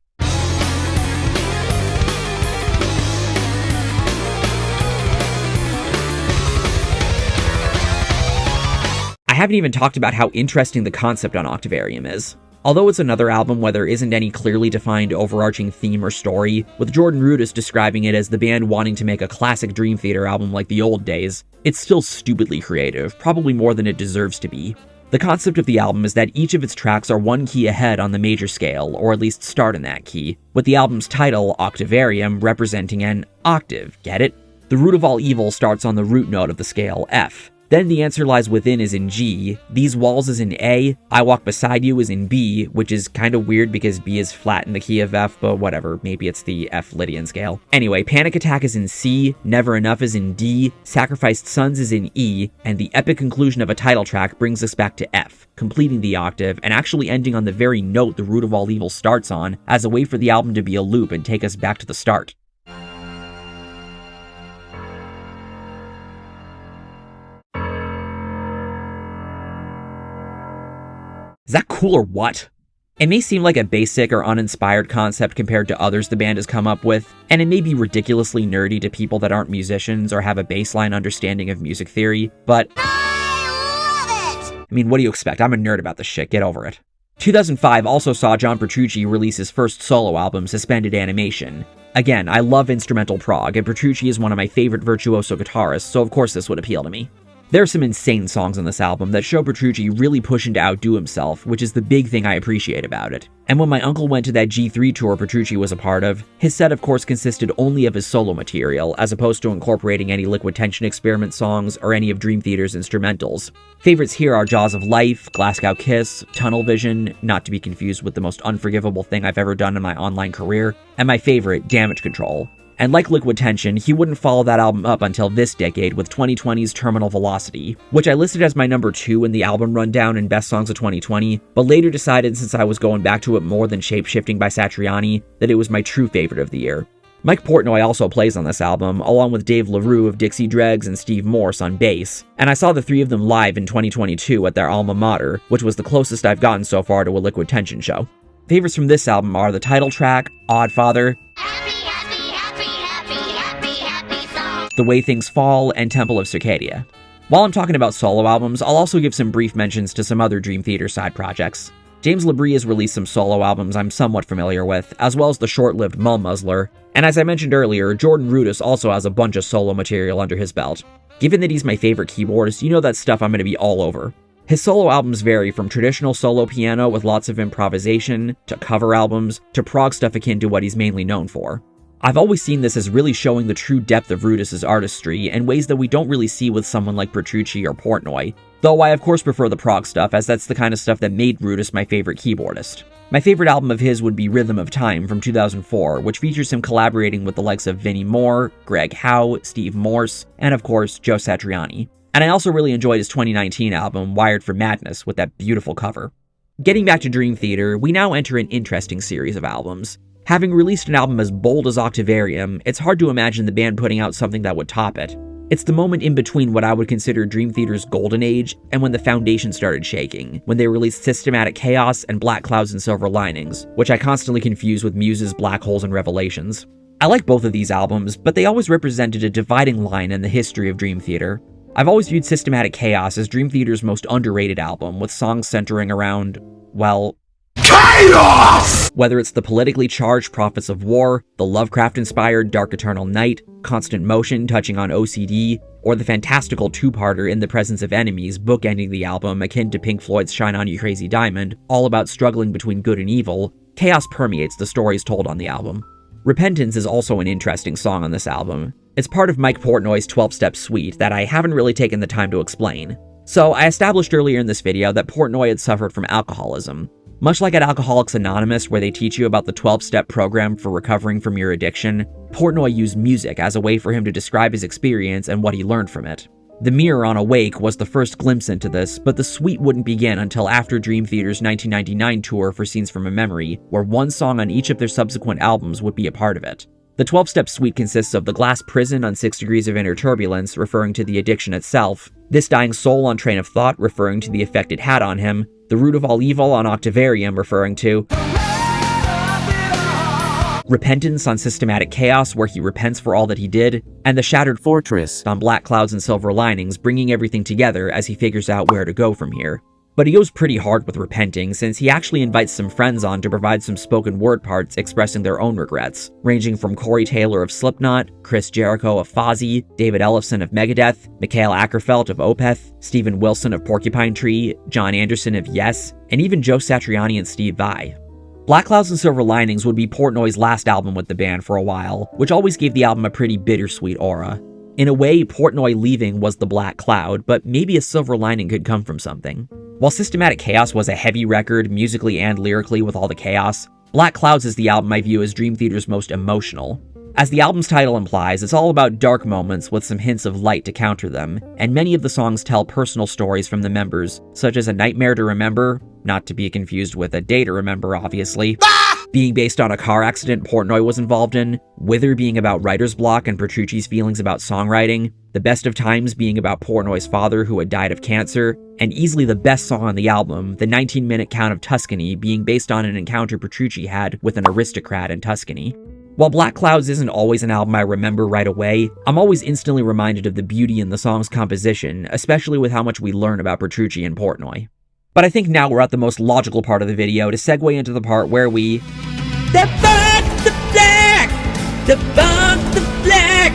I haven't even talked about how interesting the concept on Octavarium is. Although it's another album where there isn't any clearly defined overarching theme or story, with Jordan Rudess describing it as the band wanting to make a classic Dream Theater album like the old days, it's still stupidly creative, probably more than it deserves to be. The concept of the album is that each of its tracks are one key ahead on the major scale, or at least start in that key, with the album's title, Octavarium, representing an octave, get it? The root of all evil starts on the root note of the scale, F. Then The Answer Lies Within is in G, These Walls is in A, I Walk Beside You is in B, which is kind of weird because B is flat in the key of F, but whatever, maybe it's the F Lydian scale. Anyway, Panic Attack is in C, Never Enough is in D, Sacrificed Sons is in E, and the epic conclusion of a title track brings us back to F, completing the octave and actually ending on the very note the root of all evil starts on, as a way for the album to be a loop and take us back to the start. Is that cool or what? It may seem like a basic or uninspired concept compared to others the band has come up with, and it may be ridiculously nerdy to people that aren't musicians or have a baseline understanding of music theory, but I love it! I mean, what do you expect? I'm a nerd about this shit, get over it. 2005 also saw John Petrucci release his first solo album, Suspended Animation. Again, I love instrumental prog, and Petrucci is one of my favorite virtuoso guitarists, so of course this would appeal to me. There are some insane songs on this album that show Petrucci really pushing to outdo himself, which is the big thing I appreciate about it. And when my uncle went to that G3 tour Petrucci was a part of, his set of course consisted only of his solo material, as opposed to incorporating any Liquid Tension Experiment songs or any of Dream Theater's instrumentals. Favorites here are Jaws of Life, Glasgow Kiss, Tunnel Vision, not to be confused with the most unforgivable thing I've ever done in my online career, and my favorite, Damage Control. And like Liquid Tension, he wouldn't follow that album up until this decade with 2020's Terminal Velocity, which I listed as my number 2 in the album rundown and best songs of 2020, but later decided since I was going back to it more than Shapeshifting by Satriani, that it was my true favorite of the year. Mike Portnoy also plays on this album, along with Dave LaRue of Dixie Dregs and Steve Morse on bass, and I saw the 3 of them live in 2022 at their alma mater, which was the closest I've gotten so far to a Liquid Tension show. Favorites from this album are the title track, Oddfather, The Way Things Fall, and Temple of Circadia. While I'm talking about solo albums, I'll also give some brief mentions to some other Dream Theater side projects. James Labrie has released some solo albums I'm somewhat familiar with, as well as the short-lived Mullmuzzler, and as I mentioned earlier, Jordan Rudess also has a bunch of solo material under his belt. Given that he's my favorite keyboardist, you know that stuff I'm going to be all over. His solo albums vary from traditional solo piano with lots of improvisation, to cover albums, to prog stuff akin to what he's mainly known for. I've always seen this as really showing the true depth of Rudess's artistry in ways that we don't really see with someone like Petrucci or Portnoy, though I of course prefer the prog stuff as that's the kind of stuff that made Rudess my favorite keyboardist. My favorite album of his would be Rhythm of Time from 2004, which features him collaborating with the likes of Vinnie Moore, Greg Howe, Steve Morse, and of course Joe Satriani. And I also really enjoyed his 2019 album, Wired for Madness, with that beautiful cover. Getting back to Dream Theater, we now enter an interesting series of albums. Having released an album as bold as Octavarium, it's hard to imagine the band putting out something that would top it. It's the moment in between what I would consider Dream Theater's golden age and when the foundation started shaking, when they released Systematic Chaos and Black Clouds and Silver Linings, which I constantly confuse with Muses, Black Holes, and Revelations. I like both of these albums, but they always represented a dividing line in the history of Dream Theater. I've always viewed Systematic Chaos as Dream Theater's most underrated album, with songs centering around, well, chaos! Whether it's the politically charged Prophets of War, the Lovecraft-inspired Dark Eternal Night, Constant Motion touching on OCD, or the fantastical two-parter In the Presence of Enemies bookending the album akin to Pink Floyd's Shine On You Crazy Diamond, all about struggling between good and evil, chaos permeates the stories told on the album. Repentance is also an interesting song on this album. It's part of Mike Portnoy's 12-step suite that I haven't really taken the time to explain. So I established earlier in this video that Portnoy had suffered from alcoholism. Much like at Alcoholics Anonymous, where they teach you about the 12-step program for recovering from your addiction, Portnoy used music as a way for him to describe his experience and what he learned from it. The Mirror on Awake was the first glimpse into this, but the suite wouldn't begin until after Dream Theater's 1999 tour for Scenes from a Memory, where one song on each of their subsequent albums would be a part of it. The 12-step suite consists of The Glass Prison on 6 Degrees of Inner Turbulence, referring to the addiction itself, This Dying Soul on Train of Thought, referring to the effect it had on him, The Root of All Evil on Octavarium, referring to Repentance on Systematic Chaos, where he repents for all that he did, and The Shattered Fortress on Black Clouds and Silver Linings, bringing everything together as he figures out where to go from here. But he goes pretty hard with repenting, since he actually invites some friends on to provide some spoken word parts expressing their own regrets, ranging from Corey Taylor of Slipknot, Chris Jericho of Fozzy, David Ellefson of Megadeth, Mikhail Ackerfeld of Opeth, Steven Wilson of Porcupine Tree, John Anderson of Yes, and even Joe Satriani and Steve Vai. Black Clouds and Silver Linings would be Portnoy's last album with the band for a while, which always gave the album a pretty bittersweet aura. In a way, Portnoy leaving was the black cloud, but maybe a silver lining could come from something. While Systematic Chaos was a heavy record, musically and lyrically with all the chaos, Black Clouds is the album I view as Dream Theater's most emotional. As the album's title implies, it's all about dark moments with some hints of light to counter them, and many of the songs tell personal stories from the members, such as A Nightmare to Remember, not to be confused with A Day to Remember, obviously, being based on a car accident Portnoy was involved in, Wither being about writer's block and Petrucci's feelings about songwriting, The Best of Times being about Portnoy's father who had died of cancer, and easily the best song on the album, the 19-minute Count of Tuscany, being based on an encounter Petrucci had with an aristocrat in Tuscany. While Black Clouds isn't always an album I remember right away, I'm always instantly reminded of the beauty in the song's composition, especially with how much we learn about Petrucci and Portnoy. But I think now we're at the most logical part of the video to segue into the part where we debunk the black! Debunk the black!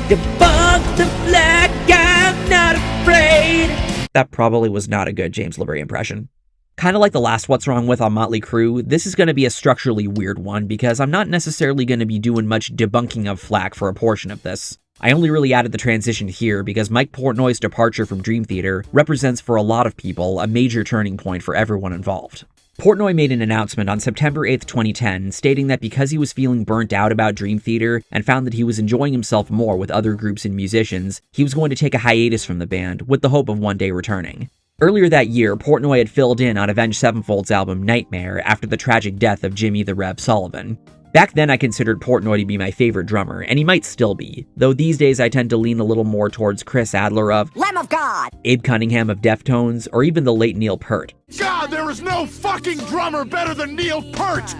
Debunk the black! I'm not afraid! That probably was not a good James LeBray impression. Kind of like the last What's Wrong With on Motley Crue, this is going to be a structurally weird one because I'm not necessarily going to be doing much debunking of Flack for a portion of this. I only really added the transition here because Mike Portnoy's departure from Dream Theater represents for a lot of people a major turning point for everyone involved. Portnoy made an announcement on September 8, 2010, stating that because he was feeling burnt out about Dream Theater and found that he was enjoying himself more with other groups and musicians, he was going to take a hiatus from the band with the hope of one day returning. Earlier that year, Portnoy had filled in on Avenged Sevenfold's album Nightmare after the tragic death of Jimmy the Rev Sullivan. Back then I considered Portnoy to be my favorite drummer, and he might still be, though these days I tend to lean a little more towards Chris Adler of Lamb of God, Abe Cunningham of Deftones, or even the late Neil Peart. God, there is no fucking drummer better than Neil Peart!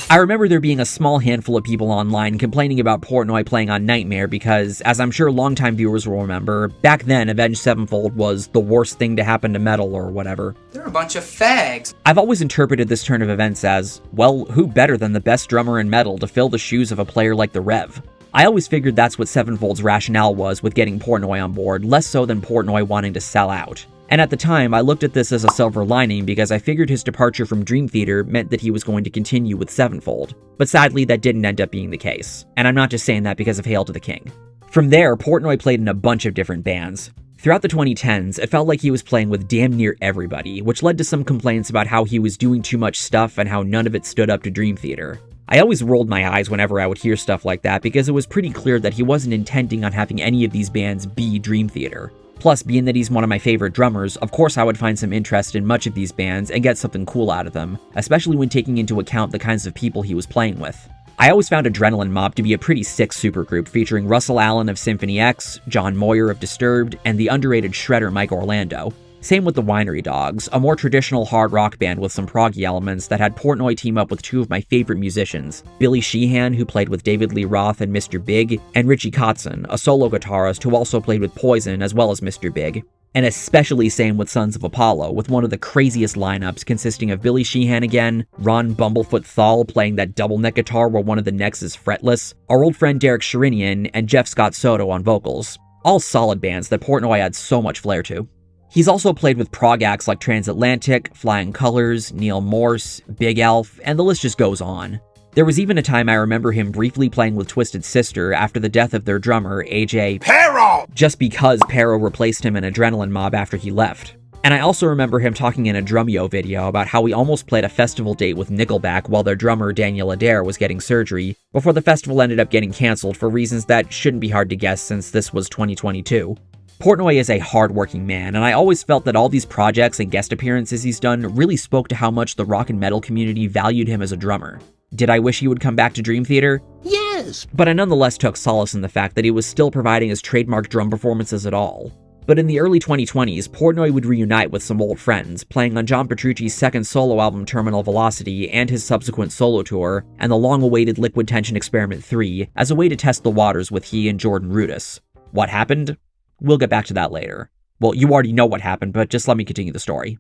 I remember there being a small handful of people online complaining about Portnoy playing on Nightmare because, as I'm sure longtime viewers will remember, back then Avenged Sevenfold was the worst thing to happen to metal or whatever. They're a bunch of fags. I've always interpreted this turn of events as, well, who better than the best drummer in metal to fill the shoes of a player like the Rev? I always figured that's what Sevenfold's rationale was with getting Portnoy on board, less so than Portnoy wanting to sell out. And at the time, I looked at this as a silver lining because I figured his departure from Dream Theater meant that he was going to continue with Sevenfold. But sadly, that didn't end up being the case. And I'm not just saying that because of Hail to the King. From there, Portnoy played in a bunch of different bands. Throughout the 2010s, it felt like he was playing with damn near everybody, which led to some complaints about how he was doing too much stuff and how none of it stood up to Dream Theater. I always rolled my eyes whenever I would hear stuff like that because it was pretty clear that he wasn't intending on having any of these bands be Dream Theater. Plus, being that he's one of my favorite drummers, of course I would find some interest in much of these bands and get something cool out of them, especially when taking into account the kinds of people he was playing with. I always found Adrenaline Mob to be a pretty sick supergroup featuring Russell Allen of Symphony X, John Moyer of Disturbed, and the underrated shredder Mike Orlando. Same with the Winery Dogs, a more traditional hard rock band with some proggy elements that had Portnoy team up with two of my favorite musicians, Billy Sheehan, who played with David Lee Roth and Mr. Big, and Richie Kotzen, a solo guitarist who also played with Poison as well as Mr. Big. And especially same with Sons of Apollo, with one of the craziest lineups consisting of Billy Sheehan again, Ron Bumblefoot Thal playing that double neck guitar where one of the necks is fretless, our old friend Derek Sherinian, and Jeff Scott Soto on vocals. All solid bands that Portnoy adds so much flair to. He's also played with prog acts like Transatlantic, Flying Colors, Neil Morse, Big Elf, and the list just goes on. There was even a time I remember him briefly playing with Twisted Sister after the death of their drummer, AJ Pero, just because Pero replaced him in Adrenaline Mob after he left. And I also remember him talking in a Drumeo video about how he almost played a festival date with Nickelback while their drummer Daniel Adair was getting surgery, before the festival ended up getting cancelled for reasons that shouldn't be hard to guess since this was 2022. Portnoy is a hard-working man, and I always felt that all these projects and guest appearances he's done really spoke to how much the rock and metal community valued him as a drummer. Did I wish he would come back to Dream Theater? Yes! But I nonetheless took solace in the fact that he was still providing his trademark drum performances at all. But in the early 2020s, Portnoy would reunite with some old friends, playing on John Petrucci's second solo album Terminal Velocity and his subsequent solo tour, and the long-awaited Liquid Tension Experiment 3, as a way to test the waters with he and Jordan Rudess. What happened? We'll get back to that later. Well, you already know what happened, but just let me continue the story.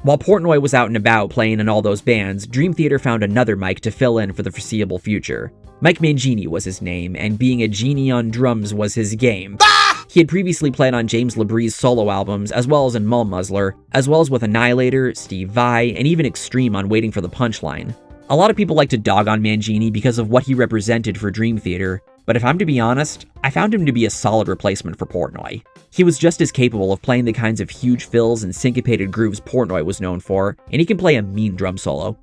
While Portnoy was out and about playing in all those bands, Dream Theater found another Mike to fill in for the foreseeable future. Mike Man-Genie was his name, and being a genie on drums was his game. He had previously played on James LaBrie's solo albums, as well as in Muzzler, as well as with Annihilator, Steve Vai, and even Extreme on Waiting for the Punchline. A lot of people like to dog on Man-Genie because of what he represented for Dream Theater, but if I'm to be honest, I found him to be a solid replacement for Portnoy. He was just as capable of playing the kinds of huge fills and syncopated grooves Portnoy was known for, and he can play a mean drum solo.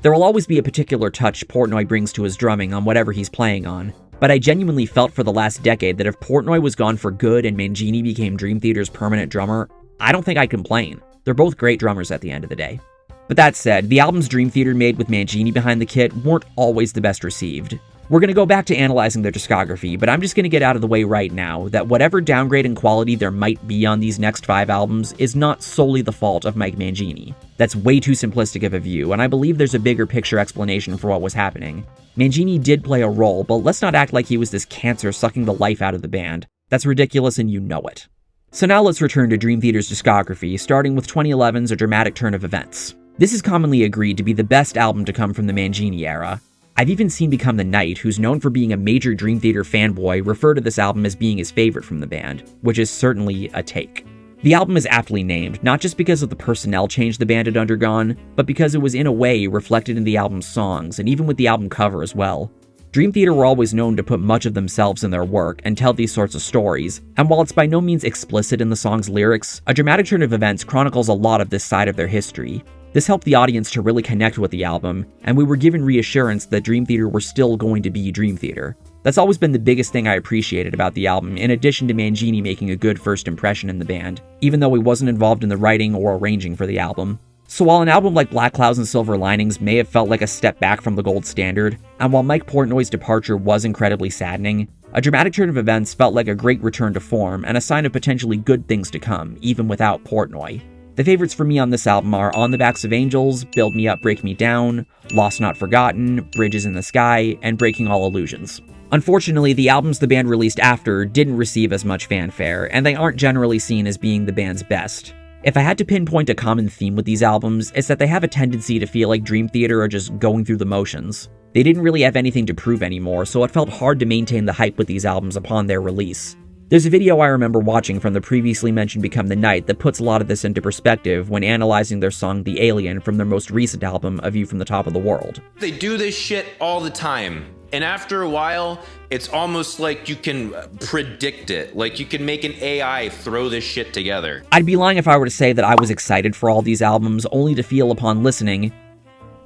There will always be a particular touch Portnoy brings to his drumming on whatever he's playing on, but I genuinely felt for the last decade that if Portnoy was gone for good and Man-Genie became Dream Theater's permanent drummer, I don't think I'd complain. They're both great drummers at the end of the day. But that said, the albums Dream Theater made with Man-Genie behind the kit weren't always the best received. We're going to go back to analyzing their discography, but I'm just going to get out of the way right now that whatever downgrade in quality there might be on these next 5 albums is not solely the fault of Mike Man-Genie. That's way too simplistic of a view, and I believe there's a bigger picture explanation for what was happening. Man-Genie did play a role, but let's not act like he was this cancer sucking the life out of the band. That's ridiculous and you know it. So now let's return to Dream Theater's discography, starting with 2011's A Dramatic Turn of Events. This is commonly agreed to be the best album to come from the Man-Genie era. I've even seen Become the Night, who's known for being a major Dream Theater fanboy, refer to this album as being his favorite from the band, which is certainly a take. The album is aptly named, not just because of the personnel change the band had undergone, but because it was in a way reflected in the album's songs, and even with the album cover as well. Dream Theater were always known to put much of themselves in their work and tell these sorts of stories, and while it's by no means explicit in the song's lyrics, A Dramatic Turn of Events chronicles a lot of this side of their history. This helped the audience to really connect with the album, and we were given reassurance that Dream Theater were still going to be Dream Theater. That's always been the biggest thing I appreciated about the album, in addition to Man-Genie making a good first impression in the band, even though he wasn't involved in the writing or arranging for the album. So while an album like Black Clouds and Silver Linings may have felt like a step back from the gold standard, and while Mike Portnoy's departure was incredibly saddening, A Dramatic Turn of Events felt like a great return to form and a sign of potentially good things to come, even without Portnoy. The favorites for me on this album are On the Backs of Angels, Build Me Up, Break Me Down, Lost Not Forgotten, Bridges in the Sky, and Breaking All Illusions. Unfortunately, the albums the band released after didn't receive as much fanfare, and they aren't generally seen as being the band's best. If I had to pinpoint a common theme with these albums, it's that they have a tendency to feel like Dream Theater are just going through the motions. They didn't really have anything to prove anymore, so it felt hard to maintain the hype with these albums upon their release. There's a video I remember watching from the previously mentioned Become the Night that puts a lot of this into perspective when analyzing their song The Alien from their most recent album, A View from the Top of the World. They do this shit all the time, and after a while, it's almost like you can predict it. Like you can make an AI throw this shit together. I'd be lying if I were to say that I was excited for all these albums, only to feel upon listening,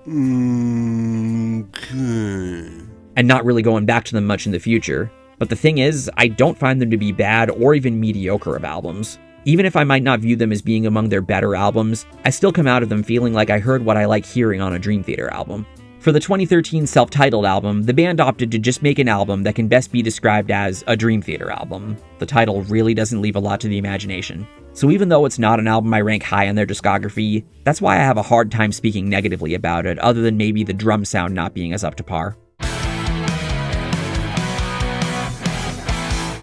and not really going back to them much in the future. But the thing is, I don't find them to be bad or even mediocre of albums. Even if I might not view them as being among their better albums, I still come out of them feeling like I heard what I like hearing on a Dream Theater album. For the 2013 self-titled album, the band opted to just make an album that can best be described as a Dream Theater album. The title really doesn't leave a lot to the imagination. So even though it's not an album I rank high in their discography, that's why I have a hard time speaking negatively about it, other than maybe the drum sound not being as up to par.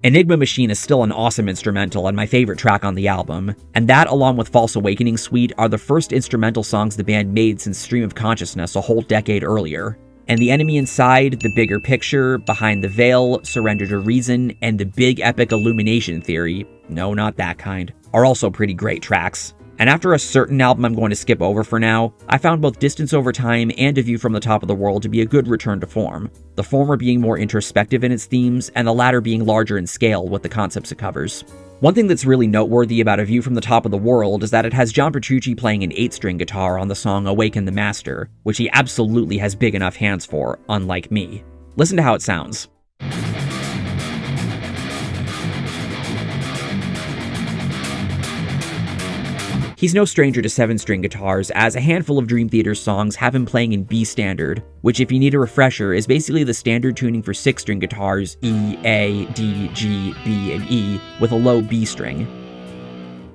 Enigma Machine is still an awesome instrumental and my favorite track on the album, and that along with False Awakening Suite are the first instrumental songs the band made since Stream of Consciousness a whole decade earlier. And the enemy inside, the bigger picture, behind the veil, surrender to reason, and the big epic illumination theory, no, not that kind, are also pretty great tracks. And after a certain album I'm going to skip over for now, I found both Distance Over Time and A View from the Top of the World to be a good return to form, the former being more introspective in its themes, and the latter being larger in scale with the concepts it covers. One thing that's really noteworthy about A View from the Top of the World is that it has John Petrucci playing an 8-string guitar on the song Awaken the Master, which he absolutely has big enough hands for, unlike me. Listen to how it sounds. He's no stranger to 7-string guitars, as a handful of Dream Theater's songs have him playing in B standard, which, if you need a refresher, is basically the standard tuning for 6-string guitars E, A, D, G, B, and E, with a low B string.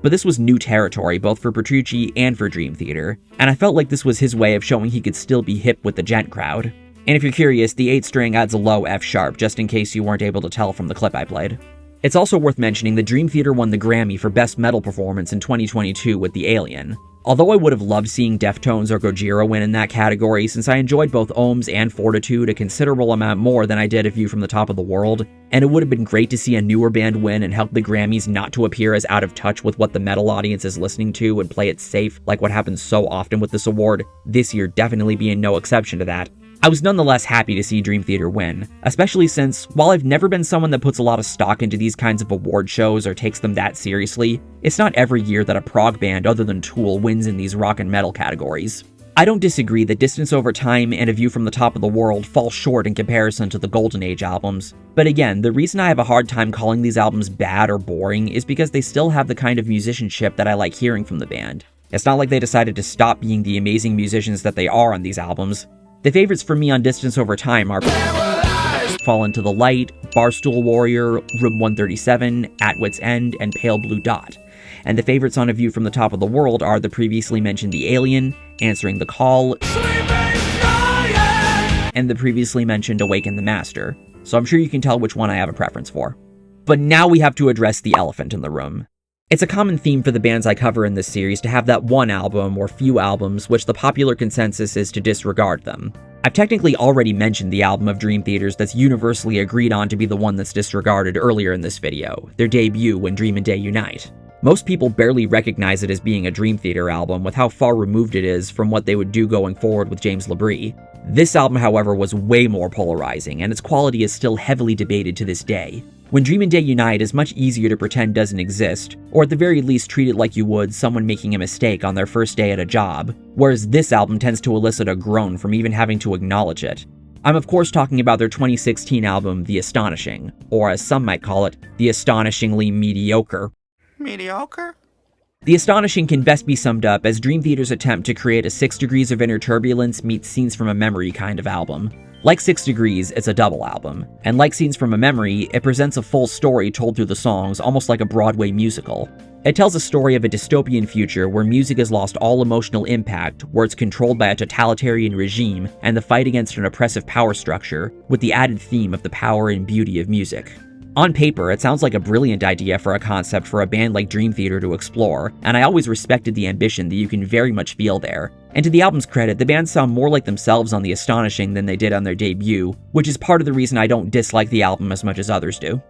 But this was new territory, both for Petrucci and for Dream Theater, and I felt like this was his way of showing he could still be hip with the gent crowd. And if you're curious, the 8-string adds a low F sharp, just in case you weren't able to tell from the clip I played. It's also worth mentioning that Dream Theater won the Grammy for Best Metal Performance in 2022 with The Alien. Although I would have loved seeing Deftones or Gojira win in that category, since I enjoyed both Ohms and Fortitude a considerable amount more than I did A View from the Top of the World, and it would have been great to see a newer band win and help the Grammys not to appear as out of touch with what the metal audience is listening to and play it safe like what happens so often with this award, this year definitely being no exception to that. I was nonetheless happy to see Dream Theater win, especially since, while I've never been someone that puts a lot of stock into these kinds of award shows or takes them that seriously, it's not every year that a prog band other than Tool wins in these rock and metal categories. I don't disagree that Distance Over Time and A View from the Top of the World fall short in comparison to the Golden Age albums, but again, the reason I have a hard time calling these albums bad or boring is because they still have the kind of musicianship that I like hearing from the band. It's not like they decided to stop being the amazing musicians that they are on these albums. The favorites for me on Distance Over Time are Fall Into the Light, Barstool Warrior, Room 137, At Wit's End, and Pale Blue Dot. And the favorites on A View from the Top of the World are the previously mentioned The Alien, Answering the Call, and the previously mentioned Awaken the Master. So I'm sure you can tell which one I have a preference for. But now we have to address the elephant in the room. It's a common theme for the bands I cover in this series to have that one album or few albums which the popular consensus is to disregard them. I've technically already mentioned the album of Dream Theater's that's universally agreed on to be the one that's disregarded earlier in this video, their debut, When Dream and Day Unite. Most people barely recognize it as being a Dream Theater album with how far removed it is from what they would do going forward with James LaBrie. This album, however, was way more polarizing, and its quality is still heavily debated to this day. When Dream and Day Unite is much easier to pretend doesn't exist, or at the very least treat it like you would someone making a mistake on their first day at a job, whereas this album tends to elicit a groan from even having to acknowledge it. I'm of course talking about their 2016 album, The Astonishing, or as some might call it, The Astonishingly Mediocre. Mediocre? The Astonishing can best be summed up as Dream Theater's attempt to create a 6 Degrees of Inner Turbulence meets Scenes from a Memory kind of album. Like 6 Degrees, it's a double album, and like Scenes from a Memory, it presents a full story told through the songs, almost like a Broadway musical. It tells a story of a dystopian future where music has lost all emotional impact, where it's controlled by a totalitarian regime, and the fight against an oppressive power structure, with the added theme of the power and beauty of music. On paper, it sounds like a brilliant idea for a concept for a band like Dream Theater to explore, and I always respected the ambition that you can very much feel there. And to the album's credit, the band sound more like themselves on The Astonishing than they did on their debut, which is part of the reason I don't dislike the album as much as others do.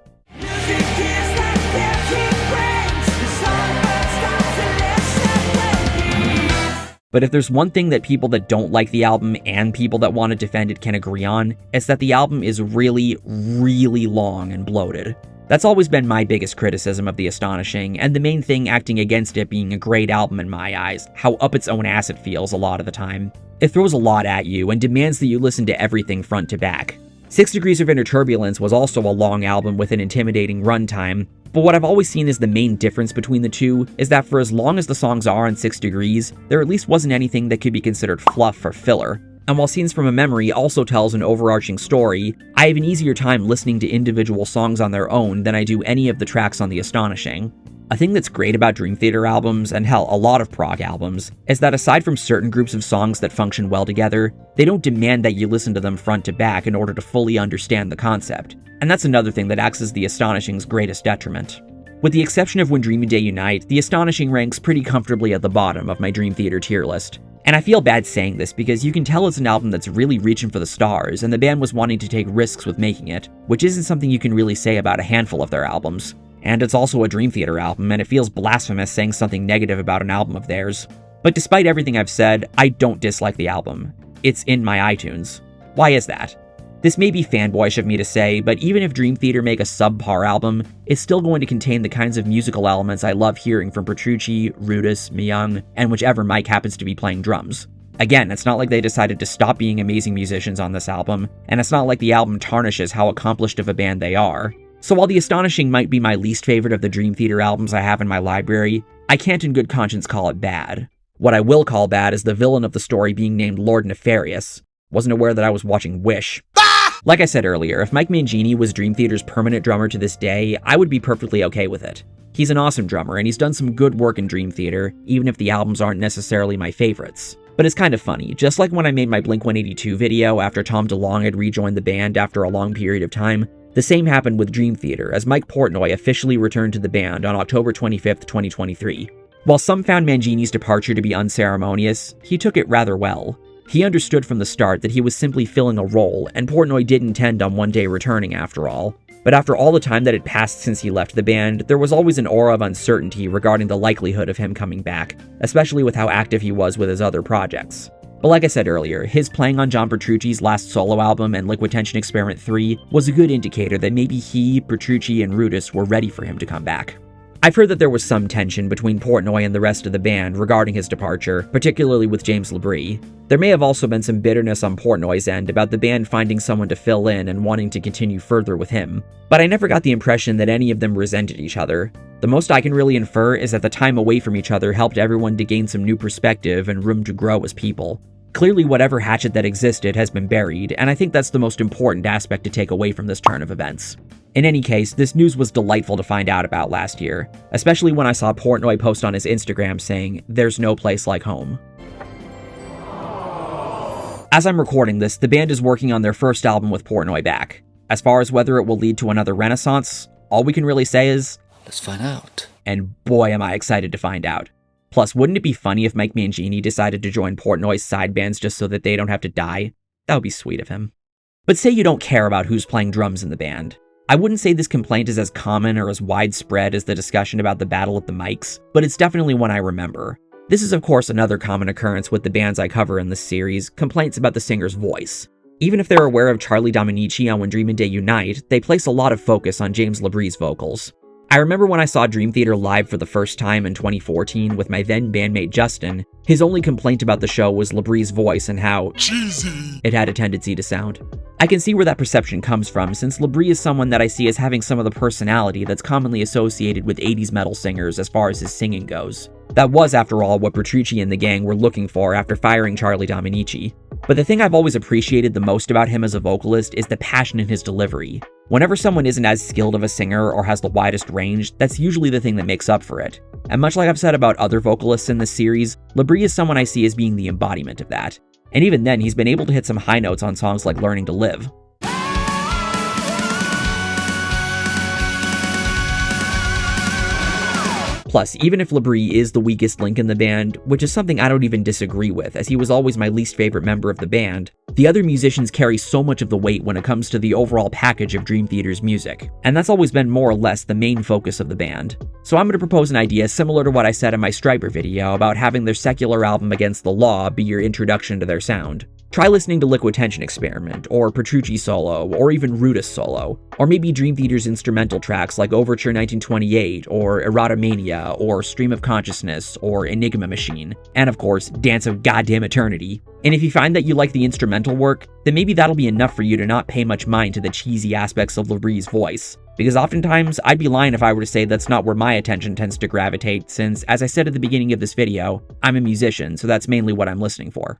But if there's one thing that people that don't like the album and people that want to defend it can agree on, it's that the album is really, really long and bloated. That's always been my biggest criticism of The Astonishing, and the main thing acting against it being a great album in my eyes, how up its own ass it feels a lot of the time. It throws a lot at you and demands that you listen to everything front to back. 6 Degrees of Inner Turbulence was also a long album with an intimidating runtime, but what I've always seen as the main difference between the two is that for as long as the songs are on 6 Degrees, there at least wasn't anything that could be considered fluff or filler. And while Scenes from a Memory also tells an overarching story, I have an easier time listening to individual songs on their own than I do any of the tracks on The Astonishing. A thing that's great about Dream Theater albums, and hell, a lot of prog albums, is that aside from certain groups of songs that function well together, they don't demand that you listen to them front to back in order to fully understand the concept. And that's another thing that acts as The Astonishing's greatest detriment. With the exception of When Dream and Day Unite, The Astonishing ranks pretty comfortably at the bottom of my Dream Theater tier list. And I feel bad saying this because you can tell it's an album that's really reaching for the stars, and the band was wanting to take risks with making it, which isn't something you can really say about a handful of their albums. And it's also a Dream Theater album, and it feels blasphemous saying something negative about an album of theirs. But despite everything I've said, I don't dislike the album. It's in my iTunes. Why is that? This may be fanboyish of me to say, but even if Dream Theater make a subpar album, it's still going to contain the kinds of musical elements I love hearing from Petrucci, Rudis, Myung, and whichever Mike happens to be playing drums. Again, it's not like they decided to stop being amazing musicians on this album, and it's not like the album tarnishes how accomplished of a band they are. So while The Astonishing might be my least favorite of the Dream Theater albums I have in my library, I can't in good conscience call it bad. What I will call bad is the villain of the story being named Lord Nefarious. Wasn't aware that I was watching Wish. Like I said earlier, if Mike Man-Genie was Dream Theater's permanent drummer to this day, I would be perfectly okay with it. He's an awesome drummer, and he's done some good work in Dream Theater, even if the albums aren't necessarily my favorites. But it's kind of funny, just like when I made my Blink-182 video after Tom DeLonge had rejoined the band after a long period of time, the same happened with Dream Theater, as Mike Portnoy officially returned to the band on October 25th, 2023. While some found Man-Genie's departure to be unceremonious, he took it rather well. He understood from the start that he was simply filling a role, and Portnoy did intend on one day returning after all. But after all the time that had passed since he left the band, there was always an aura of uncertainty regarding the likelihood of him coming back, especially with how active he was with his other projects. But like I said earlier, his playing on John Petrucci's last solo album and Liquid Tension Experiment 3 was a good indicator that maybe he, Petrucci, and Rudis were ready for him to come back. I've heard that there was some tension between Portnoy and the rest of the band regarding his departure, particularly with James LaBrie. There may have also been some bitterness on Portnoy's end about the band finding someone to fill in and wanting to continue further with him, but I never got the impression that any of them resented each other. The most I can really infer is that the time away from each other helped everyone to gain some new perspective and room to grow as people. Clearly, whatever hatchet that existed has been buried, and I think that's the most important aspect to take away from this turn of events. In any case, this news was delightful to find out about last year, especially when I saw Portnoy post on his Instagram saying, "There's no place like home." As I'm recording this, the band is working on their first album with Portnoy back. As far as whether it will lead to another renaissance, all we can really say is, let's find out. And boy am I excited to find out. Plus, wouldn't it be funny if Mike Man-Genie decided to join Portnoy's side bands just so that they don't have to die? That would be sweet of him. But say you don't care about who's playing drums in the band. I wouldn't say this complaint is as common or as widespread as the discussion about the battle at the mics, but it's definitely one I remember. This is of course another common occurrence with the bands I cover in this series, complaints about the singer's voice. Even if they're aware of Charlie Dominici on When Dream and Day Unite, they place a lot of focus on James LaBrie's vocals. I remember when I saw Dream Theater live for the first time in 2014 with my then bandmate Justin, his only complaint about the show was LaBrie's voice and how cheesy it had a tendency to sound. I can see where that perception comes from, since LaBrie is someone that I see as having some of the personality that's commonly associated with 80s metal singers as far as his singing goes. That was, after all, what Petrucci and the gang were looking for after firing Charlie Dominici. But the thing I've always appreciated the most about him as a vocalist is the passion in his delivery. Whenever someone isn't as skilled of a singer or has the widest range, that's usually the thing that makes up for it. And much like I've said about other vocalists in this series, LaBrie is someone I see as being the embodiment of that. And even then, he's been able to hit some high notes on songs like Learning to Live. Plus, even if LaBrie is the weakest link in the band, which is something I don't even disagree with, as he was always my least favorite member of the band, the other musicians carry so much of the weight when it comes to the overall package of Dream Theater's music, and that's always been more or less the main focus of the band. So I'm going to propose an idea similar to what I said in my Striper video about having their secular album Against the Law be your introduction to their sound. Try listening to Liquid Tension Experiment, or Petrucci solo, or even Rudis solo, or maybe Dream Theater's instrumental tracks like Overture 1928, or Erotomania, or Stream of Consciousness, or Enigma Machine, and of course, Dance of Goddamn Eternity. And if you find that you like the instrumental work, then maybe that'll be enough for you to not pay much mind to the cheesy aspects of LaBrie's voice. Because oftentimes, I'd be lying if I were to say that's not where my attention tends to gravitate, since, as I said at the beginning of this video, I'm a musician, so that's mainly what I'm listening for.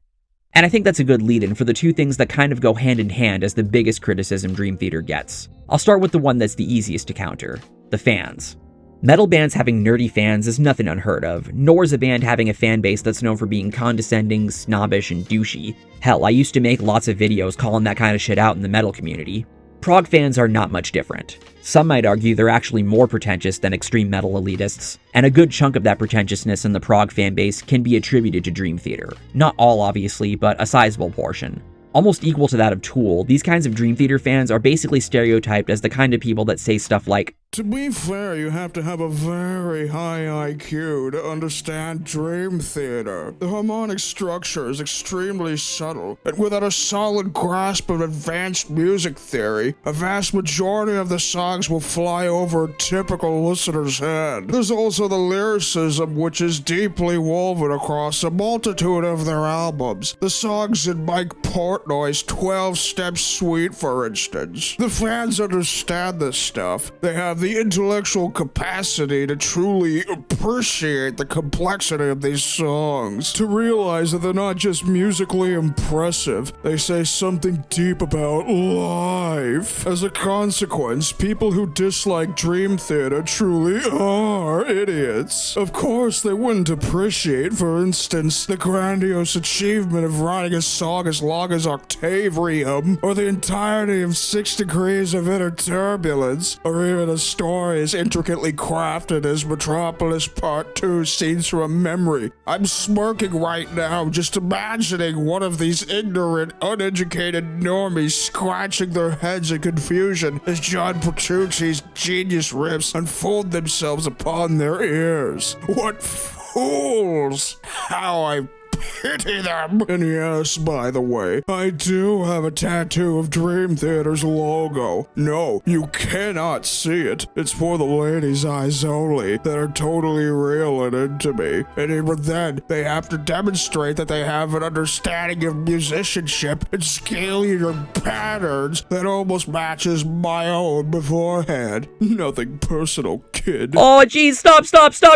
And I think that's a good lead-in for the two things that kind of go hand in hand as the biggest criticism Dream Theater gets. I'll start with the one that's the easiest to counter: the fans. Metal bands having nerdy fans is nothing unheard of, nor is a band having a fan base that's known for being condescending, snobbish, and douchey. Hell, I used to make lots of videos calling that kind of shit out in the metal community. Prog fans are not much different. Some might argue they're actually more pretentious than extreme metal elitists, and a good chunk of that pretentiousness in the Prog fanbase can be attributed to Dream Theater. Not all, obviously, but a sizable portion. Almost equal to that of Tool, these kinds of Dream Theater fans are basically stereotyped as the kind of people that say stuff like, "To be fair, you have to have a very high IQ to understand Dream Theater. The harmonic structure is extremely subtle, and without a solid grasp of advanced music theory, a vast majority of the songs will fly over a typical listener's head. There's also the lyricism, which is deeply woven across a multitude of their albums. The songs in Mike Portnoy's 12-Step Suite, for instance. The fans understand this stuff. They have the intellectual capacity to truly appreciate the complexity of these songs, to realize that they're not just musically impressive, they say something deep about life. As a consequence, people who dislike Dream Theater truly are idiots. Of course, they wouldn't appreciate, for instance, the grandiose achievement of writing a song as long as Octavium, or the entirety of 6 Degrees of Inner Turbulence, or even a story as intricately crafted as Metropolis Part 2 Scenes from a Memory. I'm smirking right now just imagining one of these ignorant, uneducated normies scratching their heads in confusion as John Petrucci's genius riffs unfold themselves upon their ears. What fools! How I pity them! And yes, by the way, I do have a tattoo of Dream Theater's logo. No, you cannot see it. It's for the ladies' eyes only that are totally real and into me. And even then, they have to demonstrate that they have an understanding of musicianship and scalar patterns that almost matches my own beforehand. Nothing personal, kid. "Oh geez, stop,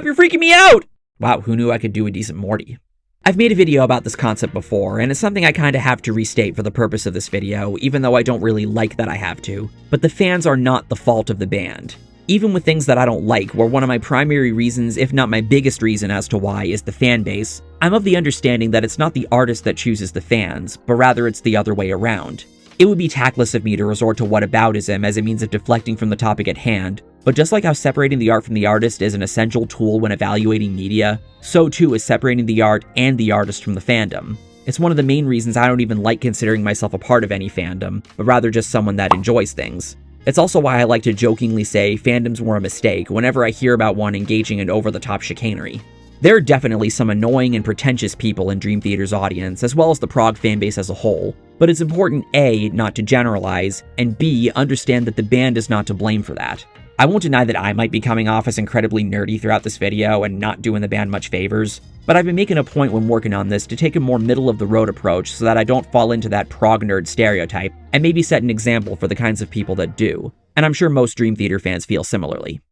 you're freaking me out!" Wow, who knew I could do a decent Morty? I've made a video about this concept before, and it's something I kinda have to restate for the purpose of this video, even though I don't really like that I have to. But the fans are not the fault of the band. Even with things that I don't like, where one of my primary reasons, if not my biggest reason as to why, is the fan base, I'm of the understanding that it's not the artist that chooses the fans, but rather it's the other way around. It would be tactless of me to resort to whataboutism as a means of deflecting from the topic at hand, but just like how separating the art from the artist is an essential tool when evaluating media, so too is separating the art and the artist from the fandom. It's one of the main reasons I don't even like considering myself a part of any fandom, but rather just someone that enjoys things. It's also why I like to jokingly say fandoms were a mistake whenever I hear about one engaging in over-the-top chicanery. There are definitely some annoying and pretentious people in Dream Theater's audience, as well as the Prog fanbase as a whole, but it's important A, not to generalize, and B, understand that the band is not to blame for that. I won't deny that I might be coming off as incredibly nerdy throughout this video and not doing the band much favors, but I've been making a point when working on this to take a more middle-of-the-road approach so that I don't fall into that prog nerd stereotype, and maybe set an example for the kinds of people that do, and I'm sure most Dream Theater fans feel similarly.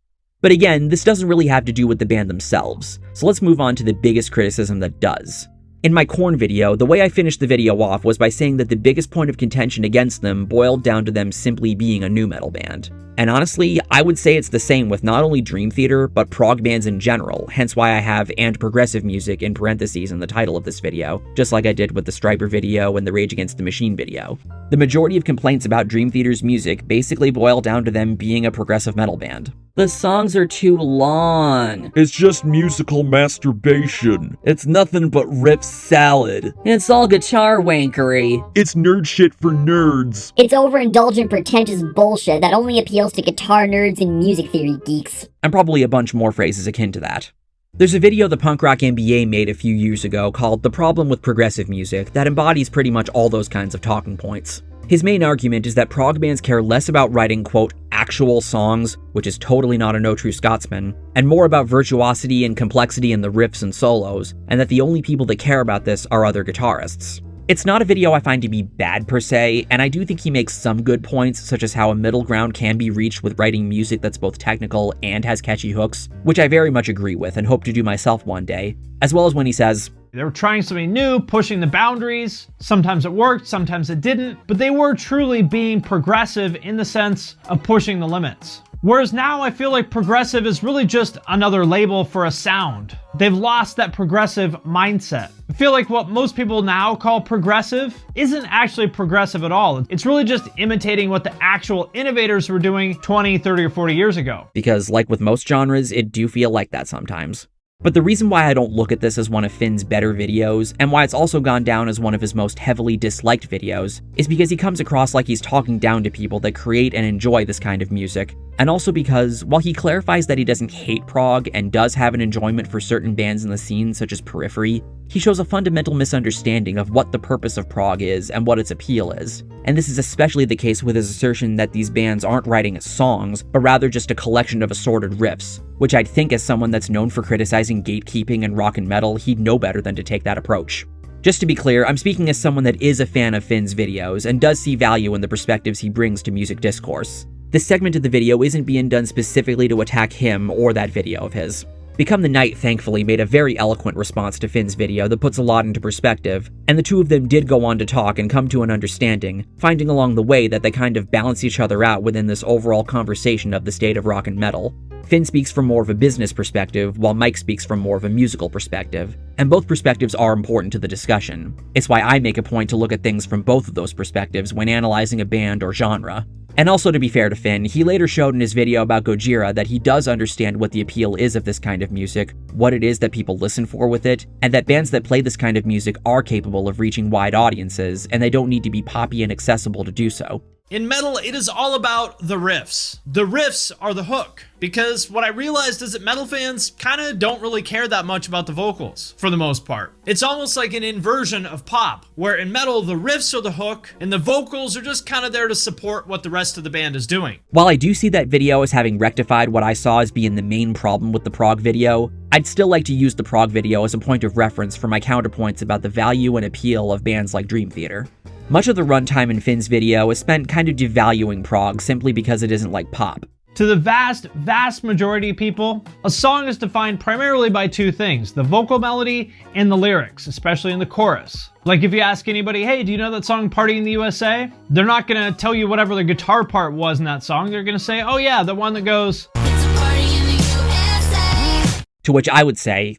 But again, this doesn't really have to do with the band themselves, so let's move on to the biggest criticism that does. In my Korn video, the way I finished the video off was by saying that the biggest point of contention against them boiled down to them simply being a nu metal band. And honestly, I would say it's the same with not only Dream Theater, but prog bands in general, hence why I have "and progressive music" in parentheses in the title of this video, just like I did with the Stryper video and the Rage Against the Machine video. The majority of complaints about Dream Theater's music basically boil down to them being a progressive metal band. The songs are too long. It's just musical masturbation. It's nothing but Riff Salad. It's all guitar wankery. It's nerd shit for nerds. It's overindulgent, pretentious bullshit that only appeals to guitar nerds and music theory geeks. And probably a bunch more phrases akin to that. There's a video the Punk Rock MBA made a few years ago called "The Problem with Progressive Music" that embodies pretty much all those kinds of talking points. His main argument is that prog bands care less about writing, quote, actual songs, which is totally not a No True Scotsman, and more about virtuosity and complexity in the riffs and solos, and that the only people that care about this are other guitarists. It's not a video I find to be bad per se, and I do think he makes some good points, such as how a middle ground can be reached with writing music that's both technical and has catchy hooks, which I very much agree with and hope to do myself one day, as well as when he says, they were trying something new, pushing the boundaries. Sometimes it worked, sometimes it didn't, but they were truly being progressive in the sense of pushing the limits. Whereas now I feel like progressive is really just another label for a sound. They've lost that progressive mindset. I feel like what most people now call progressive isn't actually progressive at all. It's really just imitating what the actual innovators were doing 20, 30, or 40 years ago. Because like with most genres, it do feel like that sometimes. But the reason why I don't look at this as one of Finn's better videos, and why it's also gone down as one of his most heavily disliked videos, is because he comes across like he's talking down to people that create and enjoy this kind of music. And also because, while he clarifies that he doesn't hate prog and does have an enjoyment for certain bands in the scene such as Periphery, he shows a fundamental misunderstanding of what the purpose of prog is and what its appeal is. And this is especially the case with his assertion that these bands aren't writing songs, but rather just a collection of assorted riffs, which I'd think as someone that's known for criticizing gatekeeping and rock and metal, he'd know better than to take that approach. Just to be clear, I'm speaking as someone that is a fan of Finn's videos and does see value in the perspectives he brings to music discourse. This segment of the video isn't being done specifically to attack him or that video of his. Become the Night, thankfully, made a very eloquent response to Finn's video that puts a lot into perspective, and the two of them did go on to talk and come to an understanding, finding along the way that they kind of balance each other out within this overall conversation of the state of rock and metal. Finn speaks from more of a business perspective, while Mike speaks from more of a musical perspective, and both perspectives are important to the discussion. It's why I make a point to look at things from both of those perspectives when analyzing a band or genre. And also, to be fair to Finn, he later showed in his video about Gojira that he does understand what the appeal is of this kind of music, what it is that people listen for with it, and that bands that play this kind of music are capable of reaching wide audiences, and they don't need to be poppy and accessible to do so. In metal, it is all about the riffs. The riffs are the hook. Because what I realized is that metal fans kind of don't really care that much about the vocals, for the most part. It's almost like an inversion of pop, where in metal, the riffs are the hook, and the vocals are just kind of there to support what the rest of the band is doing. While I do see that video as having rectified what I saw as being the main problem with the Prog video, I'd still like to use the Prog video as a point of reference for my counterpoints about the value and appeal of bands like Dream Theater. Much of the runtime in Finn's video is spent kind of devaluing prog simply because it isn't like pop. To the vast majority of people, a song is defined primarily by two things, the vocal melody and the lyrics, especially in the chorus. Like if you ask anybody, hey, do you know that song Party in the USA? They're not gonna tell you whatever the guitar part was in that song. They're gonna say, oh yeah, the one that goes, it's a party in the USA. To which I would say,